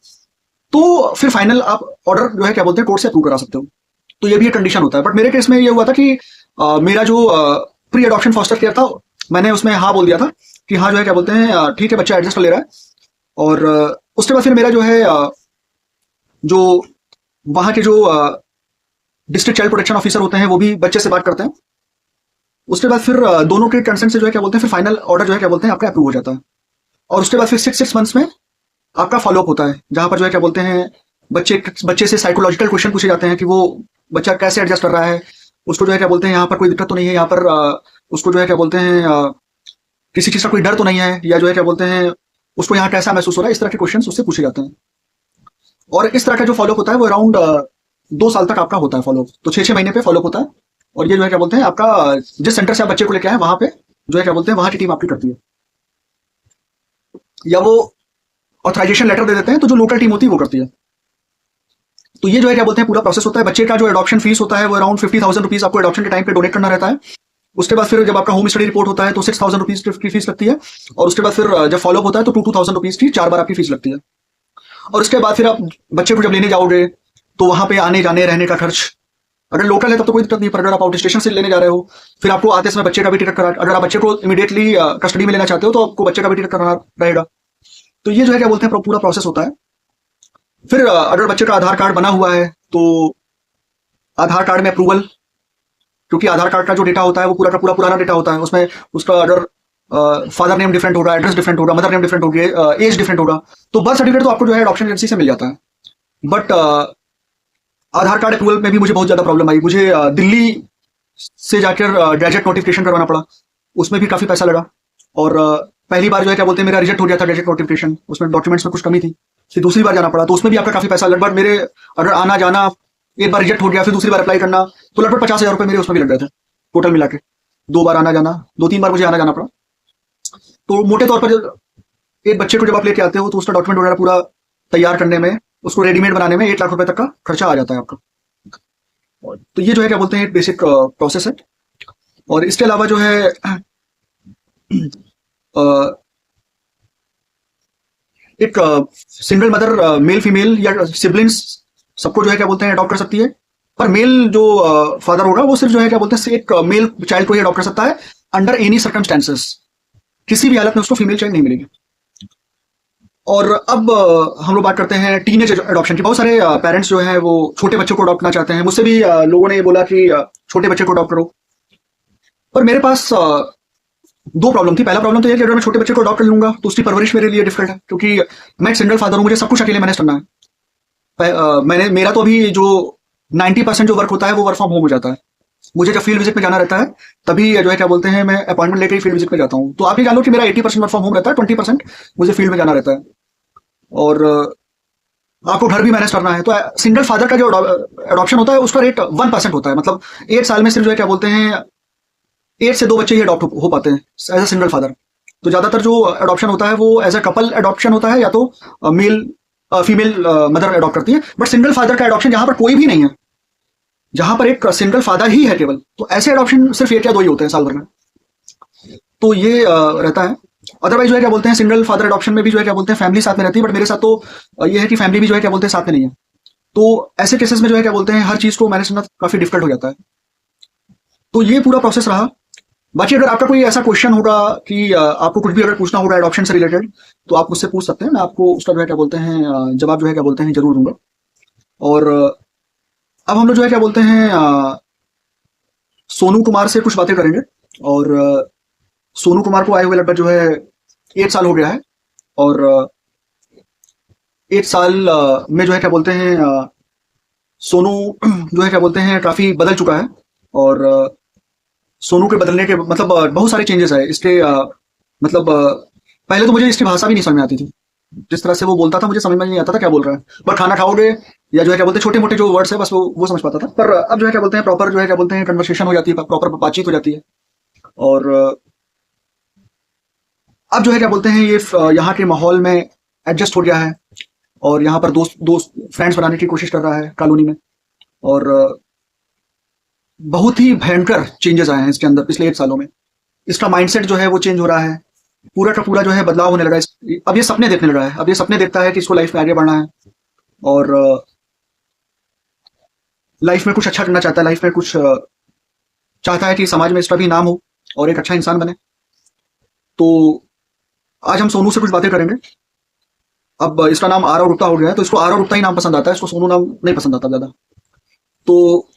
A: तो फिर फाइनल आप ऑर्डर जो है क्या बोलते हैं कोर्ट से अप्रूव करा सकते हो। तो ये भी एक कंडीशन होता है। बट मेरे केस में ये हुआ था कि मेरा जो प्री एडॉप्शन फॉस्टर केयर था, मैंने उसमें हाँ बोल दिया था कि हाँ जो है क्या बोलते हैं ठीक है, बच्चा एडजस्ट कर ले रहा है। और उसके बाद फिर मेरा जो है जो वहाँ के जो डिस्ट्रिक्ट चाइल्ड प्रोटेक्शन ऑफिसर होते हैं वो भी बच्चे से बात करते हैं। उसके बाद फिर दोनों के कंसेंट से जो है क्या बोलते हैं फिर फाइनल ऑर्डर जो है क्या बोलते हैं आपका अप्रूव हो जाता है। और उसके बाद फिर 6 मंथ्स में आपका फॉलोअप होता है, जहां पर जो है क्या बोलते हैं बच्चे से साइकोलॉजिकल क्वेश्चन पूछे जाते हैं कि वो बच्चा कैसे एडजस्ट कर रहा है, उसको जो है क्या बोलते हैं यहाँ पर कोई दिक्कत तो नहीं है, यहाँ पर उसको जो है क्या बोलते हैं किसी चीज का कोई डर तो नहीं है, या जो है क्या बोलते हैं उसको यहाँ कैसा महसूस हो रहा है, इस तरह के क्वेश्चन उससे पूछे जाते हैं। और इस तरह का जो फॉलोअप होता है वो अराउंड 2 साल तक आपका होता है फॉलोअप। तो 6-6 महीने पे फॉलोअप होता है। और ये जो है क्या बोलते हैं आपका जिस सेंटर से आप बच्चे को लेके आए वहां पे जो है क्या बोलते हैं वहां की टीम आपकी करती है, या वो ऑथराइजेशन लेटर दे देते हैं तो जो लोकल टीम होती है वो करती है। तो ये जो है क्या बोलते हैं पूरा प्रोसेस होता है। बच्चे का जो एडॉप्शन फीस होता है वो अराउंड 50,000 रुपीज आपको एडॉप्शन के टाइम पे डोनेट करना रहता है। उसके बाद फिर जब आपका होम स्टडी रिपोर्ट होता है तो 6,000 रुपीज की फीस लगती है। और उसके बाद फिर जब फॉलोअप होता है तो 2,000 रुपीज की 4 बार आपकी फीस लगती है। और उसके बाद फिर आप बच्चे को जब लेने जाओगे तो वहां पे आने जाने रहने का खर्च, अगर लोकल है तब तो कोई दिक्कत नहीं, पर अगर आप आउट स्टेशन से लेने जा रहे हो फिर आपको आते समय बच्चे का भी टिकट करा, अगर आप बच्चे को इमीडिएटली कस्टडी में लेना चाहते हो तो आपको बच्चे का भी टिकट कराना रहेगा। तो ये जो है क्या बोलते हैं पूरा प्रोसेस होता है। फिर अगर बच्चे का आधार कार्ड बना हुआ है तो आधार कार्ड में अप्रूवल, क्योंकि आधार कार्ड का जो डेटा होता है वो पूरा का पूरा पुराना डेटा होता है, उसमें उसका अगर फादर नेम डिफरेंट होगा, एड्रेस डिफरेंट होगा, मदर नेम डिफरेंट होगी, एज डिफरेंट होगा, तो बर्थ सर्टिफिकेट तो आपको जो है एडॉप्शन एजेंसी से मिल जाता है। बट आधार कार्ड अप्रूवल में भी मुझे बहुत ज्यादा प्रॉब्लम आई। मुझे दिल्ली से जाकर गैजेट नोटिफिकेशन करवाना पड़ा, उसमें भी काफी पैसा लगा। और पहली बार जो है क्या बोलते हैं मेरा रिजेक्ट हो गया था गैजेट नोटिफिकेशन, उसमें डॉक्यूमेंट्स में कुछ कमी थी। फिर दूसरी बार जाना पड़ा तो उसमें भी आपका काफी पैसा लगभग मेरे, अगर आना जाना एक बार रिजेक्ट हो गया फिर दूसरी बार अप्लाई करना तो लगभग 50,000 रुपए मेरे उसमें भी लग गए थे टोटल मिला के। 2 बार आना जाना, 2-3 बार मुझे आना जाना पड़ा। तो मोटे तौर पर एक बच्चे को जब आप लेके आते हो तो उसका डॉक्यूमेंट वगैरह पूरा तैयार करने में, उसको रेडीमेड बनाने में 1 लाख रुपए तक का खर्चा आ जाता है आपका। तो ये जो है क्या बोलते हैं एक बेसिक प्रोसेस है। और इसके अलावा जो है एक सिंगल मदर मेल फीमेल या सिबलिंग्स सबको जो है क्या बोलते हैं अडॉप्ट कर सकती है। पर मेल जो फादर होगा वो सिर्फ जो है क्या बोलते हैं एक मेल चाइल्ड को ही अडॉप्ट कर सकता है अंडर एनी सर्कमस्टेंसेस। किसी भी हालत में उसको फीमेल चाइल्ड नहीं मिलेगी। और अब हम लोग बात करते हैं टीनेज एडॉप्शन की। बहुत सारे पेरेंट्स जो हैं वो छोटे बच्चों को अडॉप्ट करना चाहते हैं। मुझसे भी लोगों ने बोला कि छोटे बच्चे को अडॉप्ट करो, पर मेरे पास 2 प्रॉब्लम थी। पहला प्रॉब्लम तो ये कि अगर मैं छोटे बच्चे को अडॉप्ट कर लूंगा तो उसकी परवरिश मेरे लिए डिफिकल्ट है, क्योंकि मैं एक सिंगल फादर हूँ, मुझे सब कुछ अकेले मैनेज करना है। मेरा तो अभी जो 90% जो वर्क होता है वो वर्क फ्रॉम होम हो जाता है। मुझे जब फील्ड विजिट में जाना रहता है तभी जो है क्या बोलते हैं मैं अपॉइंटमेंट लेकर ही फील्ड विजिट में जाता हूँ। तो आप ये जानो कि मेरा 80% वर्क फ्रॉम होम रहता है, 20% मुझे फील्ड में जाना रहता है। और आपको घर भी मैनेज करना है। तो सिंगल फादर का जो एडॉप्शन होता है उसका रेट 1% होता है। मतलब 8 साल में सिर्फ जो है क्या बोलते हैं 8 से 2 बच्चे ही अडॉप्ट हो पाते हैं एज अ सिंगल फादर। तो ज्यादातर जो अडॉप्शन होता है वो एज अ कपल अडॉप्शन होता है, या तो मेल फीमेल मदर अडॉप्ट करती है। बट सिंगल फादर का एडॉप्शन जहां पर कोई भी नहीं है, जहां पर एक सिंगल फादर ही है केवल, तो ऐसे एडॉप्शन सिर्फ 1 या 2 ही होते हैं साल भर में। तो ये रहता है। अदरवाइज जो है क्या बोलते हैं सिंगल फादर एडॉप्शन में भी जो है क्या बोलते हैं फैमिली साथ में रहती है। बट मेरे साथ तो ये है कि फैमिली भी जो है क्या बोलते हैं साथ में नहीं है। तो ऐसे केसेस में जो है क्या बोलते हैं हर चीज को मैनेज करना काफी डिफिकल्ट हो जाता है। तो ये पूरा प्रोसेस रहा। बाकी अगर आपका कोई ऐसा क्वेश्चन होगा कि आपको कुछ भी अगर पूछना होगा एडॉप्शन से रिलेटेड तो आप मुझसे पूछ सकते हैं। मैं आपको उसका जो है क्या बोलते हैं जवाब जो है क्या बोलते हैं जरूर दूंगा। और अब हम लोग जो है क्या बोलते हैं सोनू कुमार से कुछ बातें करेंगे। और सोनू कुमार को आए हुए लगभग जो है 8 साल हो गया है। और 8 साल में जो है क्या बोलते हैं सोनू जो है क्या बोलते हैं काफी बदल चुका है। और सोनू के बदलने के मतलब बहुत सारे चेंजेस है इसके। मतलब पहले तो मुझे इसकी भाषा भी नहीं समझ में आती थी, जिस तरह से वो बोलता था मुझे समझ में नहीं आता था क्या बोल रहा है। पर खाना खाओगे या जो है क्या बोलते हैं छोटे मोटे जो वर्ड्स है बस वो समझ पाता था। पर अब जो है क्या बोलते हैं प्रॉपर जो है क्या बोलते हैं कन्वर्सेशन हो जाती है, प्रॉपर बातचीत हो जाती है। और अब जो है क्या बोलते हैं ये यहाँ के माहौल में एडजस्ट हो गया है और यहाँ पर दोस्त दोस्त फ्रेंड्स बनाने की कोशिश कर रहा है कॉलोनी में। और बहुत ही भयंकर चेंजेस आए हैं इसके अंदर पिछले 1 सालों में। इसका माइंडसेट जो है वो चेंज हो रहा है, पूरा का पूरा जो है बदलाव होने लगा है। अब ये सपने देखने लगा है, अब ये सपने देखता है कि इसको लाइफ में आगे बढ़ना है और लाइफ में कुछ अच्छा करना चाहता है, लाइफ में कुछ चाहता है कि समाज में इसका भी नाम हो और एक अच्छा इंसान बने। तो आज हम सोनू से कुछ बातें करेंगे। अब इसका नाम आरव गुप्ता हो गया है तो इसको आरव गुप्ता ही नाम पसंद आता है, इसको सोनू नाम नहीं पसंद आता ज्यादा। तो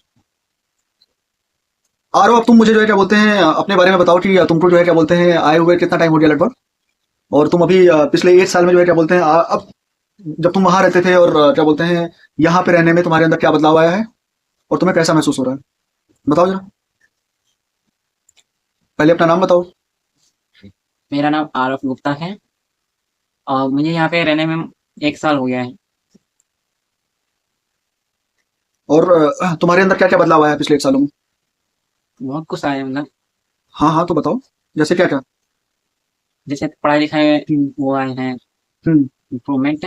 A: आरव अब तुम मुझे जो है क्या बोलते हैं अपने बारे में बताओ कि तुमको जो है क्या बोलते हैं आए हुए कितना टाइम हो गया लगभग, और तुम अभी पिछले 1 साल में जो है क्या बोलते हैं अब जब तुम वहां रहते थे और क्या बोलते हैं यहाँ पे रहने में तुम्हारे अंदर क्या बदलाव आया है और तुम्हें कैसा महसूस हो रहा है, बताओ जरा। पहले अपना नाम बताओ।
B: मेरा नाम आरफ गुप्ता है और मुझे यहाँ पे रहने में 1 साल हो गया है।
A: और तुम्हारे अंदर क्या क्या बदलाव आया है पिछले 1 सालों में?
B: बहुत कुछ आया मतलब
A: हाँ हाँ तो बताओ, जैसे क्या क्या?
B: जैसे पढ़ाई लिखाई में वो आए हैं
A: हम्म,
B: इम्प्रूवमेंट।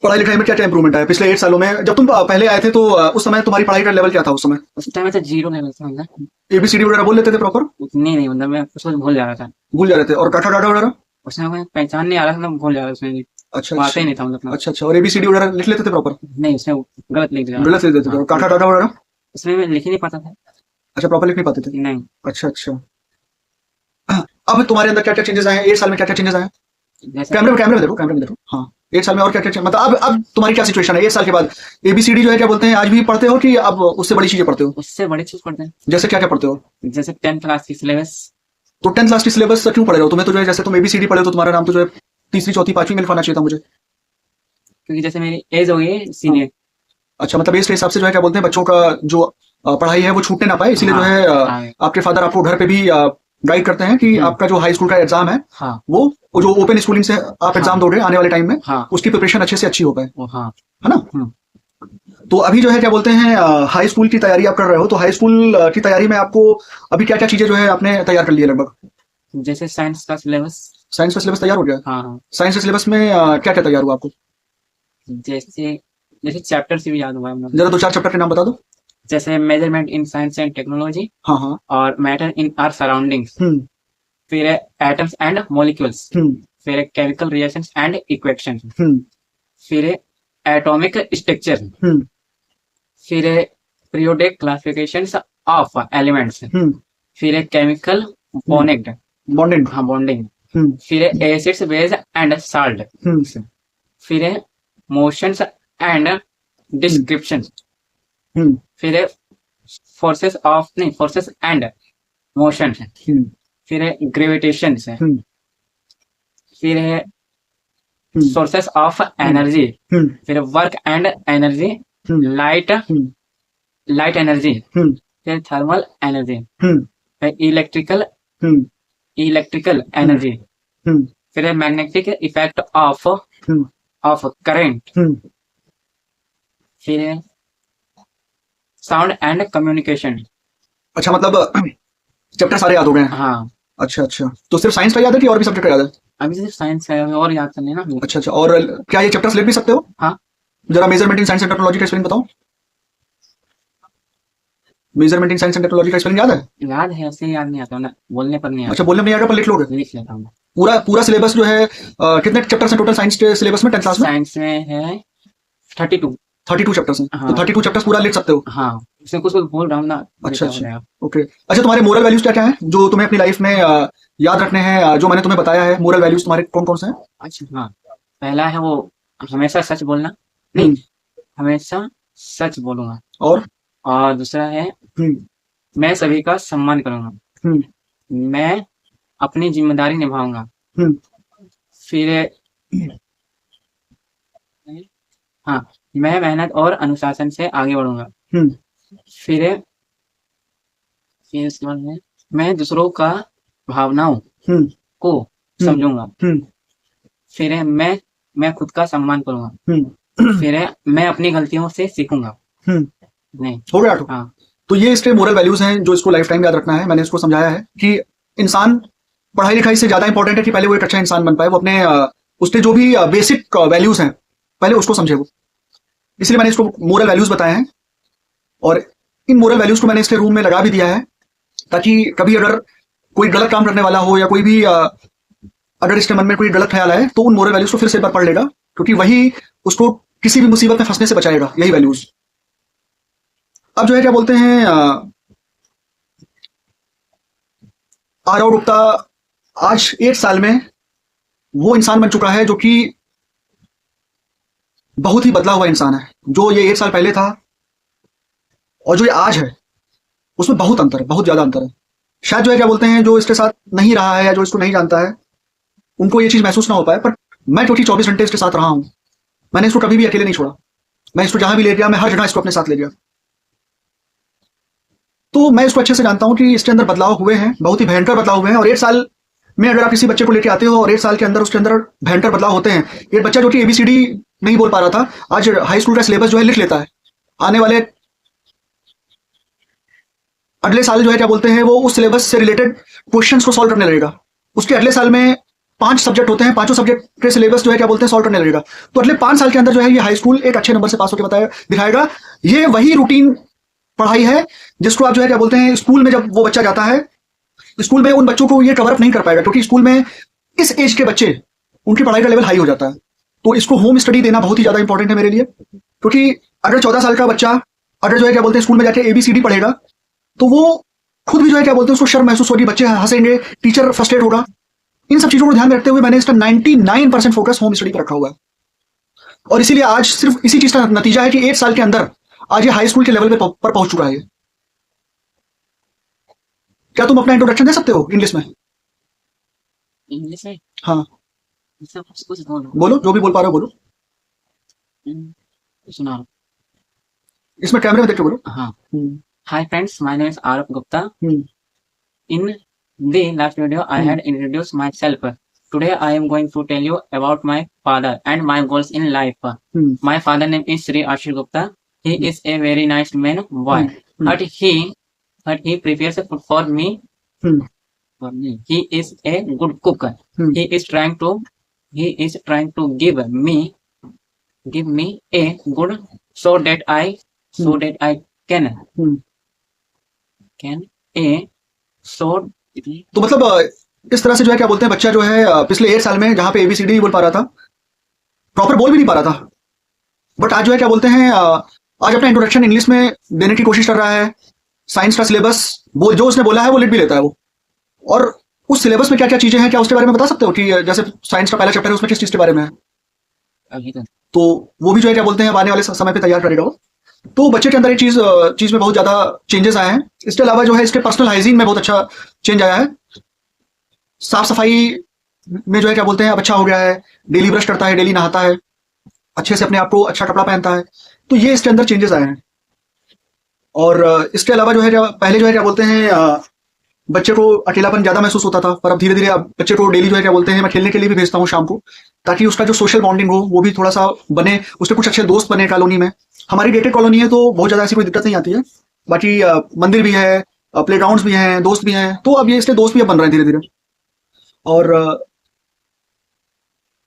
A: पढ़ाई लिखाई में क्या क्या इंप्रूवमेंट आया पिछले 1 सालों में? जब तुम पहले आए थे तो उस समय तुम्हारी पढ़ाई का लेवल क्या था उस समय?
B: उस टाइम में तो 0 लेवल था, मतलब
A: एबीसीडी वगैरह बोल लेते थे प्रॉपर?
B: उतनी नहीं, मतलब मैं कुछ भूल जा रहा था।
A: भूल जा रहे थे? और काठा डाटा वगैरह?
B: उसमें मैं पहचान नहीं आ रहा था, मतलब भूल जा रहा था उसमें भी।
A: अच्छा
B: वो आता
A: अच्छा
B: ही नहीं था मतलब।
A: अच्छा अच्छा। और एबीसीडी वगैरह लिख लेते थे प्रॉपर?
B: नहीं, उसमें गलत लिख दिया।
A: गलत लिख देते थे? और
B: हाँ,
A: काठा डाटा वगैरह?
B: उसमें मैं लिख ही नहीं पाता था।
A: अच्छा, प्रॉपर लिख नहीं पाते थे?
B: नहीं,
A: अच्छा अच्छा। अब तुम्हारे अंदर क्या क्या चेंजेस आए हैं 1 साल में? क्या क्या चेंजेस आए हैं?
B: जैसे
A: कैमरे में देखो, कैमरे में देखो। हाँ, 1 साल में और क्या क्या मतलब अब तुम्हारी क्या सिचुएशन है 1 साल के बाद? एबीसीडी जो है क्या बोलते हैं आज भी पढ़ते हो कि अब उससे बड़ी चीजें पढ़ते हो?
B: उससे बड़ी चीज पढ़ते हैं।
A: जैसे क्या क्या पढ़ते हो?
B: जैसे 10th क्लास की सिलेबस।
A: तो 10th क्लास की सिलेबस क्यों पढ़ रहे हो? तुम्हें तो जो है जैसे तुम एबीसीडी पढ़े हो तो तुम्हारा नाम तो जो है तीसरी चौथी पांचवी में लिखवाना चाहिए था मुझे।
B: क्योंकि जैसे मेरी एज हो गई है इसीलिए।
A: अच्छा, मतलब एज के हिसाब से जो है क्या बोलते हैं बच्चों का जो पढ़ाई है वो छूटने ना पाए, इसीलिए जो
B: हाँ,
A: है
B: हाँ,
A: आपके फादर आपको घर पे भी गाइड करते हैं कि आपका जो हाई स्कूल का एग्जाम है
B: हाँ,
A: वो जो ओपन स्कूलिंग से आप एग्जाम दोगे आने वाले टाइम में
B: हाँ,
A: उसकी प्रिपरेशन अच्छे से अच्छी हो पाए,
B: हाँ,
A: है ना? तो अभी जो है क्या बोलते हैं हाई स्कूल की तैयारी आप कर रहे हो, तो हाई स्कूल की तैयारी में आपको अभी क्या क्या चीजें जो है आपने तैयार कर ली है लगभग?
B: जैसे साइंस का सिलेबस।
A: साइंस का सिलेबस तैयार हो गया?
B: हाँ, हाँ।
A: साइंस के सिलेबस में क्या क्या तैयार हुआ आपको?
B: जैसे जैसे चैप्टर से भी याद हुआ है मतलब।
A: जरा 2-4 चैप्टर के नाम बता दो।
B: जैसे measurement in science and technology
A: हाँ हाँ।
B: और मैटर इन आवर सराउंडिंग्स।
A: हम्म
B: फिर है एटम्स एंड मॉलिक्यूल्स।
A: हम्म
B: फिर है केमिकल रिएक्शंस एंड इक्वेशंस।
A: हम्म
B: फिर है एटॉमिक स्ट्रक्चर।
A: हम्म
B: फिर है पीरियोडिक क्लासिफिकेशंस ऑफ एलिमेंट्स।
A: हम्म
B: फिर है केमिकल बॉन्डिंग।
A: बॉन्डिंग।
B: हाँ, बॉन्डिंग।
A: हम्म
B: फिर है एसिड्स बेस एंड साल्ट।
A: हम्म
B: फिर है मोशंस एंड डिस्क्रिप्शन।
A: हम्म
B: फिर है फोर्सेस एंड मोशन।
A: हम्म
B: फिर है ग्रेविटेशन।
A: हम्म
B: फिर है
A: hmm
B: sources of energy.
A: Hmm
B: फिर work and energy.
A: Hmm
B: light
A: hmm
B: light energy.
A: Hmm
B: फिर थर्मल एनर्जी।
A: हम्म
B: फिर इलेक्ट्रिकल
A: हम्म
B: एनर्जी।
A: हम्म
B: फिर है magnetic effect of
A: hmm
B: current.
A: Hmm
B: फिर है साउंड एंड कम्युनिकेशन।
A: अच्छा, मतलब चैप्टर सारे याद हो गए हैं?
B: हाँ,
A: अच्छा अच्छा। तो सिर्फ साइंस का याद है कि और भी सब्जेक्ट का याद है?
B: अभी सिर्फ साइंस है, और याद करने ना।
A: अच्छा अच्छा। और क्या ये चैप्टर्स लिख भी सकते हो?
B: हाँ,
A: जरा measurement in science and technology का स्पेलिंग बताओ। Measurement in science and technology का स्पेलिंग याद है?
B: याद है, ऐसे याद नहीं आता ना, बोलने पर नहीं
A: अच्छा,
B: आता।
A: बोलने में नहीं आएगा पर लिख लोगे?
B: लिख लेता हूँ।
A: पूरा पूरा सिलेबस जो है कितने चैप्टर्स हैं टोटल साइंस के सिलेबस में 10th क्लास में?
B: साइंस में है 32।
A: 32 चैप्टर्स हैं?
B: हाँ,
A: तो 32 चैप्टर्स पूरा लिख सकते हो?
B: हाँ, उसमें कुछ बोल रहा हूँ ना।
A: अच्छा
B: लिखा हो
A: अच्छा।
B: रहा है।
A: ओके। अच्छा, तुम्हारे मोरल वैल्यूज क्या क्या हैं जो तुम्हें अपनी लाइफ में याद रखने हैं, जो मैंने तुम्हें बताया है मोरल वैल्यूज तुम्हारे कौन कौन से हैं?
B: अच्छा, हाँ। पहला है वो हमेशा सच बोलना। नहीं, हमेशा सच बोलूंगा।
A: और
B: दूसरा है
A: हम्म
B: मैं सभी का सम्मान करूंगा।
A: हम्म
B: मैं अपनी जिम्मेदारी निभाऊंगा।
A: हम्म
B: फिर हाँ, मैं मेहनत और अनुशासन से आगे बढ़ूंगा।
A: हम्म
B: फिर उसके बाद में मैं दूसरों का भावनाओं
A: हम्म
B: को समझूंगा।
A: हम्म
B: फिर मैं खुद का सम्मान करूंगा।
A: हम्म
B: फिर है मैं अपनी गलतियों से सीखूंगा। नहीं।
A: हो गया 8।
B: हाँ।
A: तो ये इसके मोरल वैल्यूज हैं जो इसको लाइफ टाइम याद रखना है। मैंने इसको समझाया है कि इंसान पढ़ाई लिखाई से ज्यादा इंपॉर्टेंट है कि पहले वो एक अच्छा इंसान बन पाए, वो अपने उसके जो भी बेसिक वैल्यूज हैं पहले उसको समझे वो। इसलिए मैंने इसको मोरल वैल्यूज बताए हैं, और इन मोरल वैल्यूज को मैंने इसके रूम में लगा भी दिया है, ताकि कभी अगर कोई गलत काम करने वाला हो या कोई भी अगर इसके मन में कोई गलत ख्याल आए तो उन मोरल वैल्यूज को फिर से एक बार पढ़ लेगा, क्योंकि वही उसको किसी भी मुसीबत में फंसने से बचाएगा, यही वैल्यूज। अब जो है क्या बोलते हैं, आरव गुप्ता आज 8 साल में वो इंसान बन चुका है जो कि बहुत ही बदला हुआ इंसान है। जो ये 8 साल पहले था और जो ये आज है उसमें बहुत अंतर है, बहुत ज्यादा अंतर है। शायद जो है क्या बोलते हैं, जो इसके साथ नहीं रहा है या जो इसको नहीं जानता है उनको ये चीज महसूस ना हो पाए, पर मैं क्योंकि 24 घंटे इसके साथ रहा हूं, मैंने इसको कभी भी अकेले नहीं छोड़ा। मैं इसको जहां भी ले गया, मैं हर जगह इसको अपने साथ ले गया। तो मैं इसको अच्छे से जानता हूं कि इसके अंदर बदलाव हुए हैं, बहुत ही भयंकर बदलाव हुए हैं। और 8 साल में अगर आप किसी बच्चे को लेके आते हो और 8 साल के अंदर उसके अंदर भयंकर बदलाव होते हैं, एक बच्चा जो कि ABCD नहीं बोल पा रहा था, आज हाई स्कूल का सिलेबस जो है लिख लेता है। आने वाले अगले साल जो है क्या बोलते हैं, वो उस सिलेबस से रिलेटेड क्वेश्चंस को सॉल्व करने लगेगा। उसके अगले साल में 5 सब्जेक्ट होते हैं, 5 सब्जेक्ट के सिलेबस जो है क्या बोलते हैं सॉल्व करने लगेगा। तो अगले 5 साल के अंदर जो है ये हाई स्कूल एक अच्छे नंबर से पास होकर बताया दिखाएगा। ये वही रूटीन पढ़ाई है जिसको आप जो है क्या बोलते हैं, स्कूल में जब वो बच्चा जाता है, स्कूल में उन बच्चों को ये कवर अप नहीं कर पाएगा, क्योंकि स्कूल में इस एज के बच्चे उनकी पढ़ाई का लेवल हाई हो जाता है। तो इसको होम स्टडी देना बहुत ही ज्यादा इंपॉर्टेंट है मेरे लिए, क्योंकि अगर 14 साल का बच्चा अगर जो है क्या बोलते हैं स्कूल में जाके ABCD पढ़ेगा तो वो खुद भी जो है क्या बोलते हैं उसको शर्म महसूस होगी, बच्चे हंसेंगे, टीचर फ्रस्ट्रेट होगा। इन सब चीजों को ध्यान में रखते हुए मैंने इसका 99% फोकस होम स्टडी पर रखा हुआ है। और इसीलिए आज सिर्फ इसी चीज का नतीजा है कि 8 साल के अंदर आज ये हाई स्कूल के लेवल पर पहुंच चुका है। क्या तुम अपना इंट्रोडक्शन दे सकते हो इंग्लिश में?
B: इंग्लिश में
A: हाँ
B: सब कुछ बोलो।
A: बोलो, जो भी बोल पा रहे हो बोलो।
B: सुना रहा हूँ।
A: इसमें कैमरे में देख के बोलो।
B: हाँ। Hi friends, my name is Arav Gupta.
A: Hmm,
B: In the last video, I had introduced myself. Today, I am going to tell you about my father and my goals in life.
A: Hmm,
B: My father name is Sri Ashir Gupta. He is a very nice man, boy, but he prepares food for me.
A: Hmm,
B: For me, he is a good cook.
A: Hmm,
B: He is trying to give me a good so that I can
A: hmm.
B: a so
A: तो मतलब इस तरह से जो है क्या बोलते हैं, बच्चा जो है पिछले 8 साल में जहां पे ABCD नहीं बोल पा रहा था, प्रॉपर बोल भी नहीं पा रहा था, बट आज जो है क्या बोलते हैं आज अपना इंट्रोडक्शन इंग्लिश में देने की कोशिश कर रहा है। साइंस का सिलेबस वो जो उसने बोला है वो लिख भी लेता है वो। और उस सिलेबस में क्या क्या चीजें हैं, क्या उसके बारे में बता सकते हो कि जैसे साइंस का पहला चैप्टर है उसमें किस चीज के बारे में है?
B: अभी
A: तो वो भी जो है क्या बोलते हैं अब आने वाले समय पे तैयार करेगा वो। तो बच्चे के अंदर एक चीज में बहुत ज्यादा चेंजेस आए हैं। इसके अलावा जो है इसके पर्सनल हाइजीन में बहुत अच्छा चेंज आया है। साफ सफाई में जो है क्या बोलते हैं अब अच्छा हो गया है, डेली ब्रश करता है, डेली नहाता है, अच्छे से अपने आप को अच्छा कपड़ा पहनता है। तो ये इसके अंदर चेंजेस आए हैं। और इसके अलावा जो है पहले जो है क्या बोलते हैं बच्चे को अकेलापन ज्यादा महसूस होता था, पर अब धीरे धीरे अब बच्चे को डेली जो है क्या बोलते हैं मैं खेलने के लिए भी भेजता हूँ शाम को, ताकि उसका जो सोशल बॉन्डिंग हो वो भी थोड़ा सा बने, उसके कुछ अच्छे दोस्त बने कॉलोनी में। हमारी गेटेड कॉलोनी है तो बहुत ज्यादा ऐसी कोई दिक्कत नहीं आती है। बाकी मंदिर भी है, प्ले ग्राउंड भी हैं, दोस्त भी हैं, तो अब ये इसके दोस्त भी अब बन रहे हैं धीरे धीरे। और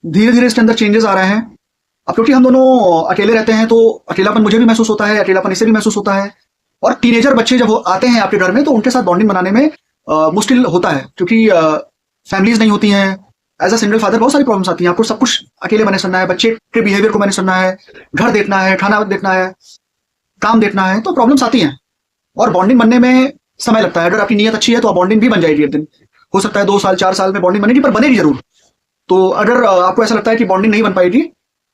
A: धीरे धीरे इसके अंदर चेंजेस आ रहे हैं। अब क्योंकि हम दोनों अकेले रहते हैं तो अकेलापन मुझे भी महसूस होता है, अकेलापन इसे भी महसूस होता है। और टीनेजर बच्चे जब आते हैं आपके घर में तो उनके साथ बॉन्डिंग बनाने में मुश्किल होता है, क्योंकि फैमिलीज नहीं होती हैं। एज अ सिंगल फादर बहुत सारी प्रॉब्लम्स आती हैं। आपको सब कुछ अकेले मैनेज करना है, बच्चे के बिहेवियर को मैनेज करना है, घर देखना है, खाना देखना है, काम देखना है, तो प्रॉब्लम्स आती हैं। और बॉन्डिंग बनने में समय लगता है। अगर आपकी नीयत अच्छी है तो बॉन्डिंग भी बन जाएगी एक दिन। हो सकता है 2 साल 4 साल में बॉन्डिंग बनेगी, पर बनेगी जरूर। तो अगर आपको ऐसा लगता है कि बॉन्डिंग नहीं बन पाएगी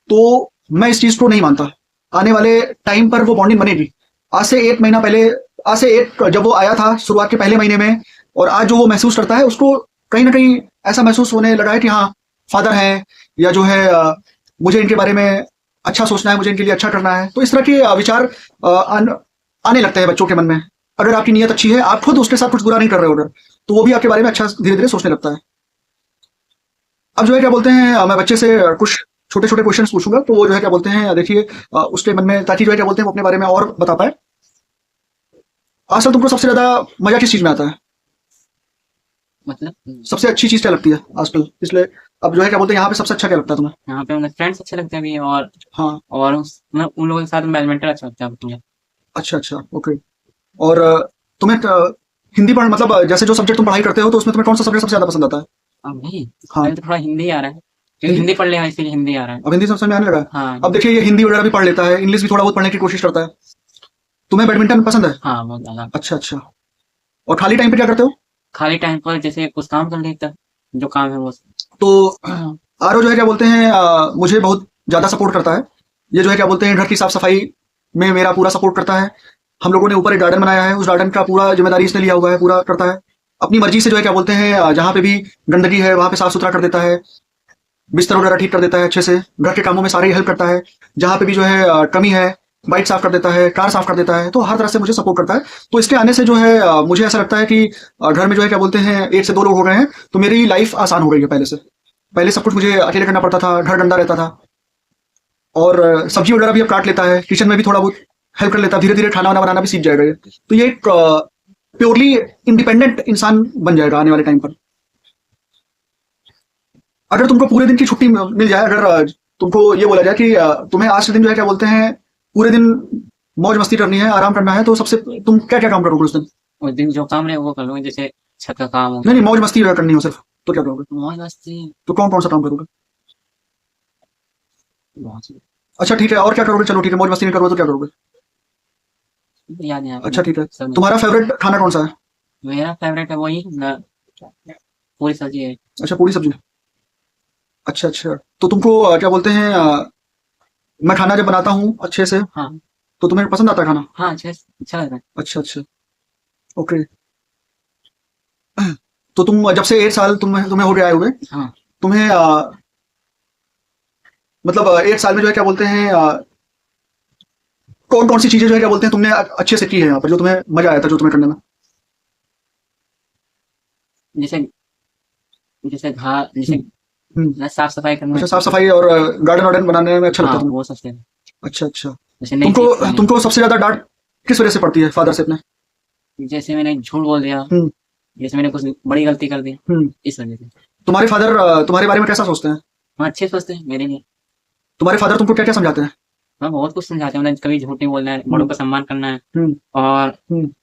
A: तो मैं इस चीज को नहीं मानता। आने वाले टाइम पर वो बॉन्डिंग बनेगी। आज से 1 महीना पहले, आज से जब वो आया था शुरुआत के पहले महीने में, और आज जो वो महसूस करता है उसको कहीं ना कहीं ऐसा महसूस होने लगा है कि हाँ फादर है, या जो है मुझे इनके बारे में अच्छा सोचना है, मुझे इनके लिए अच्छा करना है। तो इस तरह के विचार आने लगते हैं बच्चों के मन में। अगर आपकी नीयत अच्छी है, आप खुद उसके साथ कुछ बुरा नहीं कर रहे हो अगर, तो वो भी आपके बारे में अच्छा धीरे धीरे सोचने लगता है। अब जो है क्या बोलते हैं मैं बच्चे से कुछ छोटे छोटे क्वेश्चंस पूछूंगा, तो वो जो है क्या बोलते हैं देखिए उसके मन में, ताकि जो है क्या बोलते हैं वो अपने बारे में और बता पाए। आजकल तुमको सबसे ज्यादा मजा किस चीज में आता है?
B: मतलब
A: सबसे अच्छी चीज क्या लगती है आजकल? इसलिए अब जो है क्या बोलते हैं यहाँ पे सबसे अच्छा क्या लगता है तुम्हें?
B: यहाँ पे मतलब फ्रेंड्स अच्छे लगते हैं अभी,
A: हाँ,
B: और मतलब उन लोगों के साथ बैडमिंटन अच्छा लगता है मुझे।
A: अच्छा अच्छा, ओके। और तुम्हें हिंदी पढ़ मतलब जैसे जो सब्जेक्ट तुम पढ़ाई करते हो, तो उसमें तुम्हें कौन सा सब्जेक्ट सबसे ज्यादा पसंद आता है?
B: अभी
A: हाँ,
B: अभी तो थोड़ा हिंदी आ रहा है, क्योंकि
A: हिंदी।
B: हिंदी पढ़ लिया है, इसीलिए हिंदी आ रहा है।
A: अब हिंदी समझ में आने लगा है?
B: हाँ
A: अब देखिए ये हिंदी वगैरह भी पढ़ लेता है, इंग्लिश भी थोड़ा बहुत पढ़ने की कोशिश करता है। तुम्हें बैडमिंटन पसंद है?
B: हाँ, बहुत ज्यादा।
A: अच्छा अच्छा। और खाली टाइम पे क्या करते हो?
B: खाली टाइम पर जैसे कुछ काम कर लेता, जो काम है वो।
A: तो आरओ जो है क्या बोलते हैं मुझे बहुत ज्यादा सपोर्ट करता है। ये जो है क्या बोलते हैं घर की साफ सफाई में मेरा पूरा सपोर्ट करता है। हम लोगों ने ऊपर एक गार्डन बनाया है, उस गार्डन का पूरा जिम्मेदारी इसने लिया हुआ है, पूरा करता है अपनी मर्जी से। जो है क्या बोलते हैं जहाँ पे भी गंदगी है वहां पे साफ सुथरा कर देता है, बिस्तर वगैरह ठीक कर देता है अच्छे से, घर के कामों में सारी हेल्प करता है। जहाँ पे भी जो है कमी है, बाइक साफ कर देता है, कार साफ कर देता है, तो हर तरह से मुझे सपोर्ट करता है। तो इसके आने से जो है मुझे ऐसा लगता है कि घर में जो है क्या बोलते हैं 1 से 2 लोग हो गए हैं, तो मेरी लाइफ आसान हो गई है पहले से। पहले सब कुछ मुझे अकेले करना पड़ता था, घर गंदा रहता था। और सब्जी वगैरह भी अब काट लेता है, किचन में भी थोड़ा बहुत हेल्प कर लेता है, धीरे धीरे खाना वाना बनाना भी सीख जाएगा ये। तो ये एक प्योरली इंडिपेंडेंट इंसान बन जाएगा आने वाले टाइम पर। अगर तुमको पूरे दिन की छुट्टी मिल जाए, अगर तुमको ये बोला जाए कि तुम्हें आज के दिन जो है क्या बोलते हैं पूरे दिन मौज मस्ती करनी है, आराम करना है, तो सबसे तुम क्या क्या काम करोगे उस दिन?
B: उस दिन जो काम रहे वो कर लूंगी, जैसे छत का काम हो
A: नहीं नहीं, मौज मस्ती अगर करनी हो सिर्फ, तो क्या करोगे?
B: गया, मौज मस्ती।
A: तो कौन कौन सा काम करोगे?
B: बहुत सी-
A: अच्छा ठीक है, और क्या करोगे? चलो ठीक है, मौज मस्ती नहीं करोगे तो क्या करोगे?
B: याद नहीं आ रहा
A: अच्छा ठीक है।
B: सब।
A: तुम्हारा फेवरेट खाना कौन सा है?
B: मेरा फेवरेट है वही पूरी सब्जी है।
A: अच्छा, पूरी सब्जी। अच्छा अच्छा। तो तुमको क्या बोलते हैं मैं खाना जब बनाता हूँ अच्छे से,
B: हाँ
A: तो तुम्हें पसंद आता है खाना?
B: हाँ, अच्छा लग रहा है।
A: अच्छा अच्छा, ओके। तो तुम जब से 1 साल तुम्हें तुम्हें हो गया हुए,
B: हाँ,
A: तुम्हें मतलब 1 साल में जो है क्या बोलते हैं कौन कौन सी चीजें जो है क्या बोलते हैं तुमने अच्छे से की है यहाँ पर, जो तुम्हें मजा आया था जो तुम्हें करने में?
B: जैसे जैसे
A: हम्म।
B: साफ सफाई करना।
A: अच्छा, साफ सफाई और गार्डन वार्डन बनाने में अच्छा लगता
B: हाँ,
A: है तुम्हें?
B: वो सबसे।
A: अच्छा अच्छा।
B: जैसे नई
A: तुमको
B: चीज करनी।
A: तुमको सबसे ज्यादा डांट किस वजह से पड़ती है फादर से अपने?
B: जैसे मैंने झूठ बोल दिया,
A: हम्म
B: जैसे मैंने कुछ बड़ी गलती कर दी,
A: हम्म।
B: इस वजह से।
A: तुम्हारे फादर तुम्हारे बारे में कैसा सोचते हैं?
B: हाँ, अच्छे सोचते हैं मेरे लिए।
A: तुम्हारे फादर तुमको क्या क्या समझाते हैं?
B: मैं बहुत कुछ समझाते हैं, मतलब कभी झूठ नहीं बोलना है, बड़ों
A: हम्म
B: का सम्मान करना है,
A: हम्म
B: और
A: हम्म।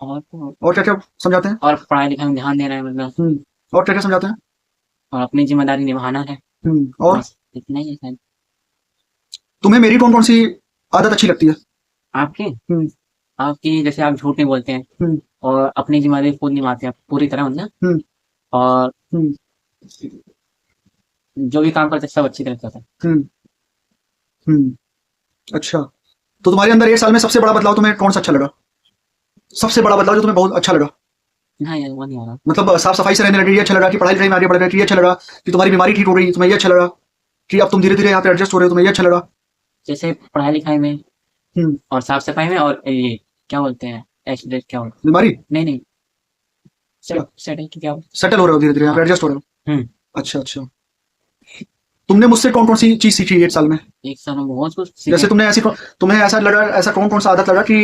B: और तो-
A: और क्या क्या समझाते हैं?
B: और पढ़ाई लिखाई में ध्यान देना है, मतलब
A: और क्या क्या समझाते हैं?
B: और अपनी जिम्मेदारी निभाना है।
A: और
B: बस इतना ही है शायद।
A: तुम्हें मेरी कौन कौन सी आदत अच्छी लगती है?
B: आपकी
A: हम्म
B: आपकी जैसे आप झूठ नहीं बोलते हैं,
A: हम्म
B: और अपनी जिम्मेदारी खुद निभाते हैं पूरी तरह, मतलब।
A: हम्म
B: और
A: हम्म
B: जो भी काम करते हैं सब अच्छी तरह करते हैं।
A: हम्म हम्म। अच्छा, तो तुम्हारे अंदर 1 साल में सबसे बड़ा बदलाव तुम्हें कौन सा अच्छा लगा? सबसे बड़ा बदलाव जो तुम्हें बहुत अच्छा लगा?
B: हाँ यार, वो नहीं आ रहा।
A: मतलब साफ सफाई से रहने लगे ये अच्छा लगा, कि पढ़ाई लिखाई में आगे बढ़ गए ये अच्छा लगा, कि तुम्हारी बीमारी ठीक हो गई तुम्हें ये अच्छा लगा, कि अब तुम धीरे धीरे यहाँ पे एडजस्ट हो रहे हो तुम्हें ये अच्छा लगा?
B: जैसे पढ़ाई लिखाई में
A: हम्म।
B: और साफ सफाई में, और ये क्या बोलते हैं, एक्सीडेंट क्या बोलते
A: बीमारी?
B: हैं? नहीं नहीं,
A: क्या?
B: सेटल की क्या बोलते
A: सेटल हो रहे हो धीरे धीरे यहाँ पे
B: हाँ।
A: एडजस्ट हो रहे हो?
B: हम्म।
A: अच्छा अच्छा। तुमने मुझसे कौन कौन सी चीज सीखी 1 साल में?
B: एक साल में बहुत कुछ
A: जैसे
B: सीखे।
A: तुमने ऐसी तुम्हें ऐसा लगा, ऐसा कौन कौन सा आदत लगा कि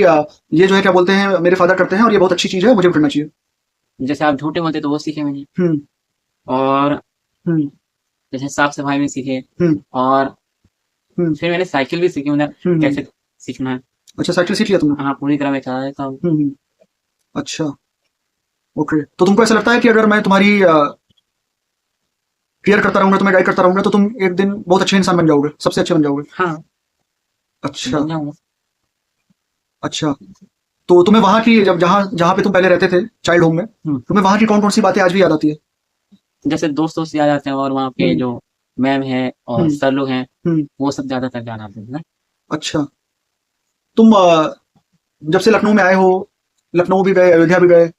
A: ये जो है क्या बोलते हैं मेरे फादर करते हैं और ये बहुत अच्छी चीज है, मुझे भी करना चाहिए?
B: जैसे आप झूठे बोलते तो वो सीखे मैंने,
A: हम्म
B: और
A: हम्म
B: जैसे साफ सफाई में सीखे,
A: हम्म
B: और
A: हम्म
B: फिर मैंने साइकिल भी सीखी, मतलब
A: हम्म।
B: कैसे सीखना है।
A: अच्छा, साइकिल सीख लिया तुमने?
B: हाँ, पूरी तरह मैं चला लेता हूँ।
A: हम्म। अच्छा, ओके। तो तुमको ऐसा लगता है कि अगर मैं तुम्हारी केयर करता रहूंगा, तुम्हें गाइड करता रहूंगा, तो तुम एक दिन बहुत अच्छे इंसान बन जाओगे, सबसे अच्छे बन जाओगे?
B: हाँ,
A: अच्छा
B: बन जाऊंगा।
A: अच्छा। तो तुम्हें वहां की जब जहाँ जहाँ पे तुम पहले रहते थे चाइल्ड होम में, तुम्हें वहां की कौन कौन सी बातें आज भी याद आती है?
B: जैसे दोस्त दोस्त याद आते हैं, और वहाँ के
A: हम्म
B: जो मैम है और
A: हम्म
B: सर लोग हैं,
A: हम्म।
B: वो सब ज्यादातर याद आते हैं ना।
A: अच्छा, तुम जब से लखनऊ में आए हो, लखनऊ भी गए, अयोध्या भी गए,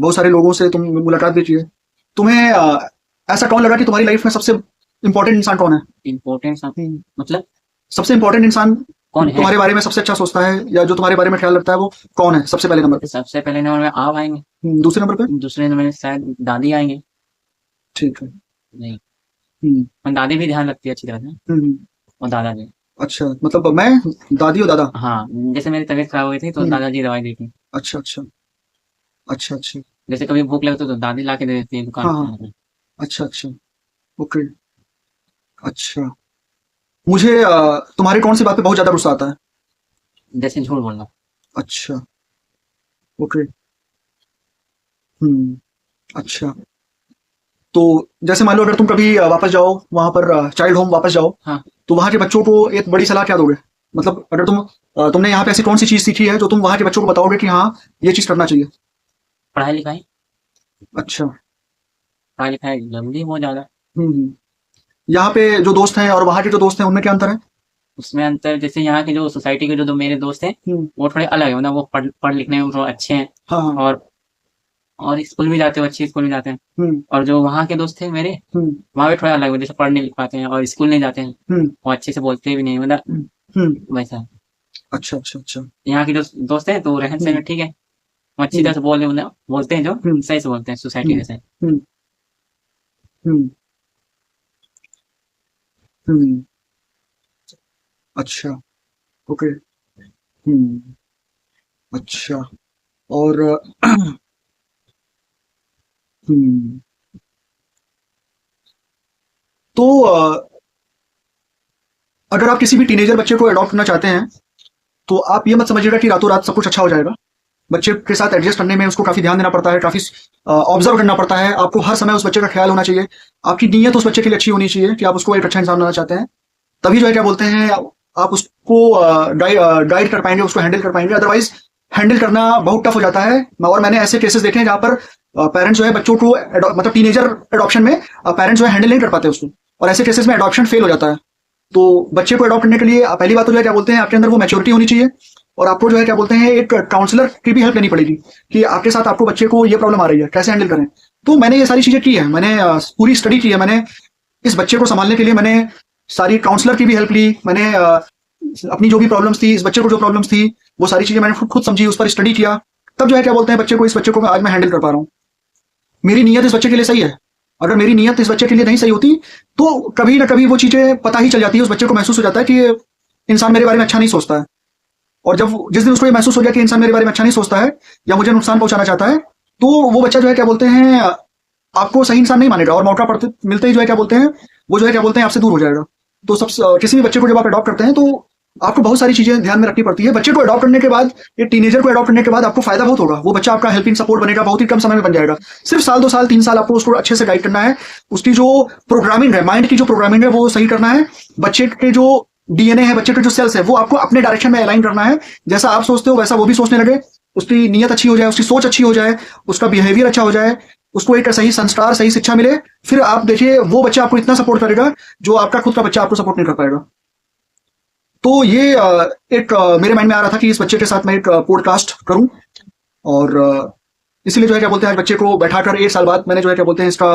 A: बहुत सारे लोगों से तुम मुलाकात भी की है, तुम्हें ऐसा कौन लगा कि तुम्हारी लाइफ में सबसे इम्पोर्टेंट इंसान कौन है?
B: इम्पोर्टेंस मतलब
A: सबसे इम्पोर्टेंट इंसान
B: कौन है?
A: तुम्हारे बारे में सबसे अच्छा सोचता है, या जो तुम्हारे बारे में ख्याल रखता है, वो कौन है सबसे पहले नंबर पे?
B: सबसे पहले नंबर में आप आएंगे,
A: दूसरे नंबर पे?
B: दूसरे नंबर में शायद दादी आएंगे।
A: ठीक है।
B: नहीं, और दादी भी ध्यान रखती है अच्छी तरह से, और दादा भी।
A: अच्छा, मतलब मैं, दादी और दादा।
B: हाँ, जैसे मेरी तबीयत खराब हुई थी तो दादाजी दवाई दी थी।
A: अच्छा अच्छा अच्छा अच्छा।
B: जैसे कभी भूख लगती तो दादी ला के दे देती है दुकान
A: हाँ हाँ।
B: पे।
A: अच्छा अच्छा। ओके। अच्छा, मुझे तुम्हारी कौन सी बात पे बहुत ज्यादा गुस्सा आता है?
B: जैसे झूठ बोलना।
A: अच्छा। ओके। हम्म। अच्छा, तो जैसे मान लो अगर तुम कभी वापस जाओ वहां पर, चाइल्ड होम वापस जाओ,
B: हाँ,
A: तो वहां के बच्चों को एक बड़ी सलाह क्या दोगे? मतलब अगर तुमने यहाँ पे ऐसी कौन सी चीज सीखी है जो तुम वहां के बच्चों को बताओगे कि हाँ, ये चीज करना चाहिए?
B: पढ़ाई लिखाई।
A: अच्छा।
B: पढ़ाई लिखाई जरूरी है बहुत ज्यादा।
A: हम्म। यहाँ पे जो दोस्त हैं और वहां के जो दोस्त हैं उनमें क्या अंतर है?
B: उसमें अंतर, जैसे यहाँ के जो सोसाइटी के जो दो मेरे दोस्त हैं, वो थोड़े अलग है, मतलब वो पढ़ लिखने में थोड़ा अच्छे हैं।
A: हाँ हाँ।
B: और स्कूल भी जाते हैं, अच्छे स्कूल में जाते हैं। और जो वहाँ के दोस्त थे मेरे, वहाँ भी थोड़ा अलग है, जैसे पढ़ नहीं लिख पाते हैं और स्कूल नहीं जाते हैं, और अच्छे से बोलते भी नहीं, मतलब वैसा।
A: अच्छा अच्छा अच्छा।
B: यहाँ के जो दोस्त हैं तो रहन सहन में ठीक है, वो अच्छी तरह से बोलते हैं, जो सही से बोलते हैं सोसाइटी जैसे।
A: हम्म हम्म हम्म। अच्छा। ओके। हम्म। अच्छा। और हम्म। तो अगर आप किसी भी टीनेजर बच्चे को अडॉप्ट करना चाहते हैं, तो आप ये मत समझिएगा कि रातों रात सब कुछ अच्छा हो जाएगा। बच्चे के साथ एडजस्ट करने में उसको काफी ध्यान देना पड़ता है, काफी ऑब्जर्व करना पड़ता है। आपको हर समय उस बच्चे का ख्याल होना चाहिए। आपकी नीयत उस बच्चे के लिए अच्छी होनी चाहिए कि आप उसको एक अच्छा इंसान बनाना चाहते हैं। तभी जो है क्या बोलते हैं, आप उसको गाइड कर पाएंगे, उसको हैंडल कर पाएंगे। अदरवाइज हैंडल करना बहुत टफ हो जाता है। और मैंने ऐसे केसेस देखे हैं जहां पर पेरेंट्स जो है बच्चों को मतलब टीनेजर एडॉप्शन में पेरेंट्स जो है हैंडल नहीं कर पाते उसको, और ऐसे केसेस में एडॉप्शन फेल हो जाता है। तो बच्चे को अडॉप्ट करने के लिए पहली बात तो जो है क्या बोलते हैं, आपके अंदर वो मैच्योरिटी होनी चाहिए। और आपको जो है क्या बोलते हैं, एक काउंसलर की भी हेल्प लेनी पड़ेगी कि आपके साथ आपको बच्चे को ये प्रॉब्लम आ रही है, कैसे हैंडल करें। तो मैंने ये सारी चीजें की है, मैंने पूरी स्टडी की है। मैंने इस बच्चे को संभालने के लिए मैंने सारी काउंसलर की भी हेल्प ली। मैंने अपनी जो भी प्रॉब्लम्स थी, इस बच्चे को जो प्रॉब्लम्स थी, वो सारी चीजें मैंने खुद समझी, उस पर स्टडी किया। तब जो है क्या बोलते हैं, इस बच्चे को आज मैं हैंडल कर पा रहा हूँ। मेरी नीयत इस बच्चे के लिए सही है। अगर मेरी नीयत इस बच्चे के लिए नहीं सही होती, तो कभी ना कभी वो चीजें पता ही चल जाती है। उस बच्चे को महसूस हो जाता है कि ये इंसान मेरे बारे में अच्छा नहीं सोचता है। और जब जिस दिन उसको ये महसूस हो गया कि इंसान मेरे बारे में अच्छा नहीं सोचता है या मुझे नुकसान पहुंचाना चाहता है, तो वो बच्चा जो है क्या बोलते हैं, आपको सही इंसान नहीं मानेगा, और मौका पड़ते मिलते ही जो है क्या बोलते हैं, वो जो है क्या बोलते हैं, आपसे दूर हो जाएगा। तो किसी भी बच्चे को जब आप अडॉप्ट करते हैं, तो आपको बहुत सारी चीजें ध्यान में रखनी पड़ती है। बच्चे को अडॉप्ट करने के बाद, एक टीनेजर को अडॉप्ट करने के बाद आपको फायदा बहुत होगा। वो बच्चा आपका हेल्पिंग सपोर्ट बनेगा, बहुत ही कम समय में बन जाएगा। सिर्फ साल 2 साल 3 साल आपको उसको अच्छे से गाइड करना है। उसकी जो प्रोग्रामिंग है, माइंड की जो प्रोग्रामिंग है, वो सही करना है। बच्चे के जो डीएनए है, बच्चे के जो सेल्स है, वो आपको अपने डायरेक्शन में अलाइन करना है। जैसा आप सोचते हो वैसा वो भी सोचने लगे, उसकी नीयत अच्छी हो जाए, उसकी सोच अच्छी हो जाए, उसका बिहेवियर अच्छा हो जाए, उसको एक सही संस्कार, सही शिक्षा मिले। फिर आप देखिए, वो बच्चा आपको इतना सपोर्ट करेगा जो आपका खुद का बच्चा आपको सपोर्ट नहीं कर पाएगा। तो ये मेरे माइंड में आ रहा था कि इस बच्चे के साथ मैं एक पॉडकास्ट करूं। और इसीलिए जो है क्या बोलते हैं, आज बच्चे को बैठाकर 1 साल बाद मैंने जो है क्या बोलते हैं, इसका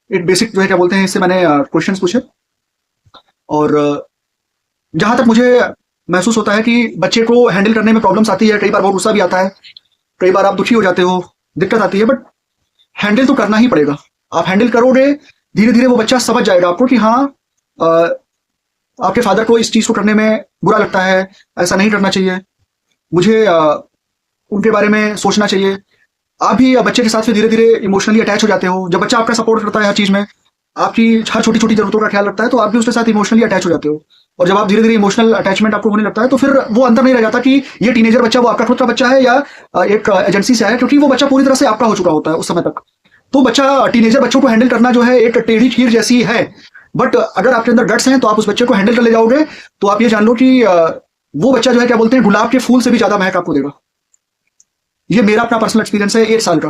A: एक बेसिक जो है क्या बोलते हैं, इससे मैंने क्वेश्चंस पूछे। और जहां तक मुझे महसूस होता है कि बच्चे को हैंडल करने में प्रॉब्लम्स आती है, कई बार बहुत गुस्सा भी आता है, कई बार आप दुखी हो जाते हो, दिक्कत आती है, बट हैंडल तो करना ही पड़ेगा। आप हैंडल करोगे, धीरे धीरे वो बच्चा समझ जाएगा आपको कि हाँ, आपके फादर को इस चीज को करने में बुरा लगता है, ऐसा नहीं करना चाहिए, मुझे उनके बारे में सोचना चाहिए। आप भी बच्चे के साथ फिर धीरे धीरे इमोशनली अटैच हो जाते हो। जब बच्चा आपका सपोर्ट करता है हर चीज में, आपकी हर छोटी छोटी जरूरतों का ख्याल रखता है, तो आप भी उसके साथ इमोशनली अटैच हो जाते हो। और जब आप धीरे धीरे इमोशनल अटैचमेंट आपको होने लगता है, तो फिर वो अंतर नहीं रह जाता कि ये टीनेजर बच्चा वो आपका खुद का बच्चा है या एक एजेंसी से है, क्योंकि वो बच्चा पूरी तरह से आपका हो चुका होता है उस समय तक। तो बच्चा, टीनेजर बच्चों को हैंडल करना जो है एक टेढ़ी खीर जैसी है। बट अगर आपके अंदर गट्स हैं, तो आप उस बच्चे को हैंडल कर ले जाओगे। तो आप ये जान लो कि वो बच्चा जो है क्या बोलते हैं, गुलाब के फूल से भी ज्यादा महक आपको देगा। ये मेरा अपना पर्सनल एक्सपीरियंस है 1 साल का।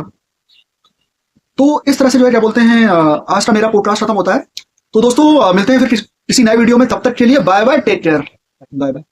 A: तो इस तरह से जो है क्या बोलते हैं, आज का मेरा पॉडकास्ट खत्म होता है। तो दोस्तों, मिलते हैं फिर किसी नए वीडियो में। तब तक के लिए bye bye, take care, bye bye.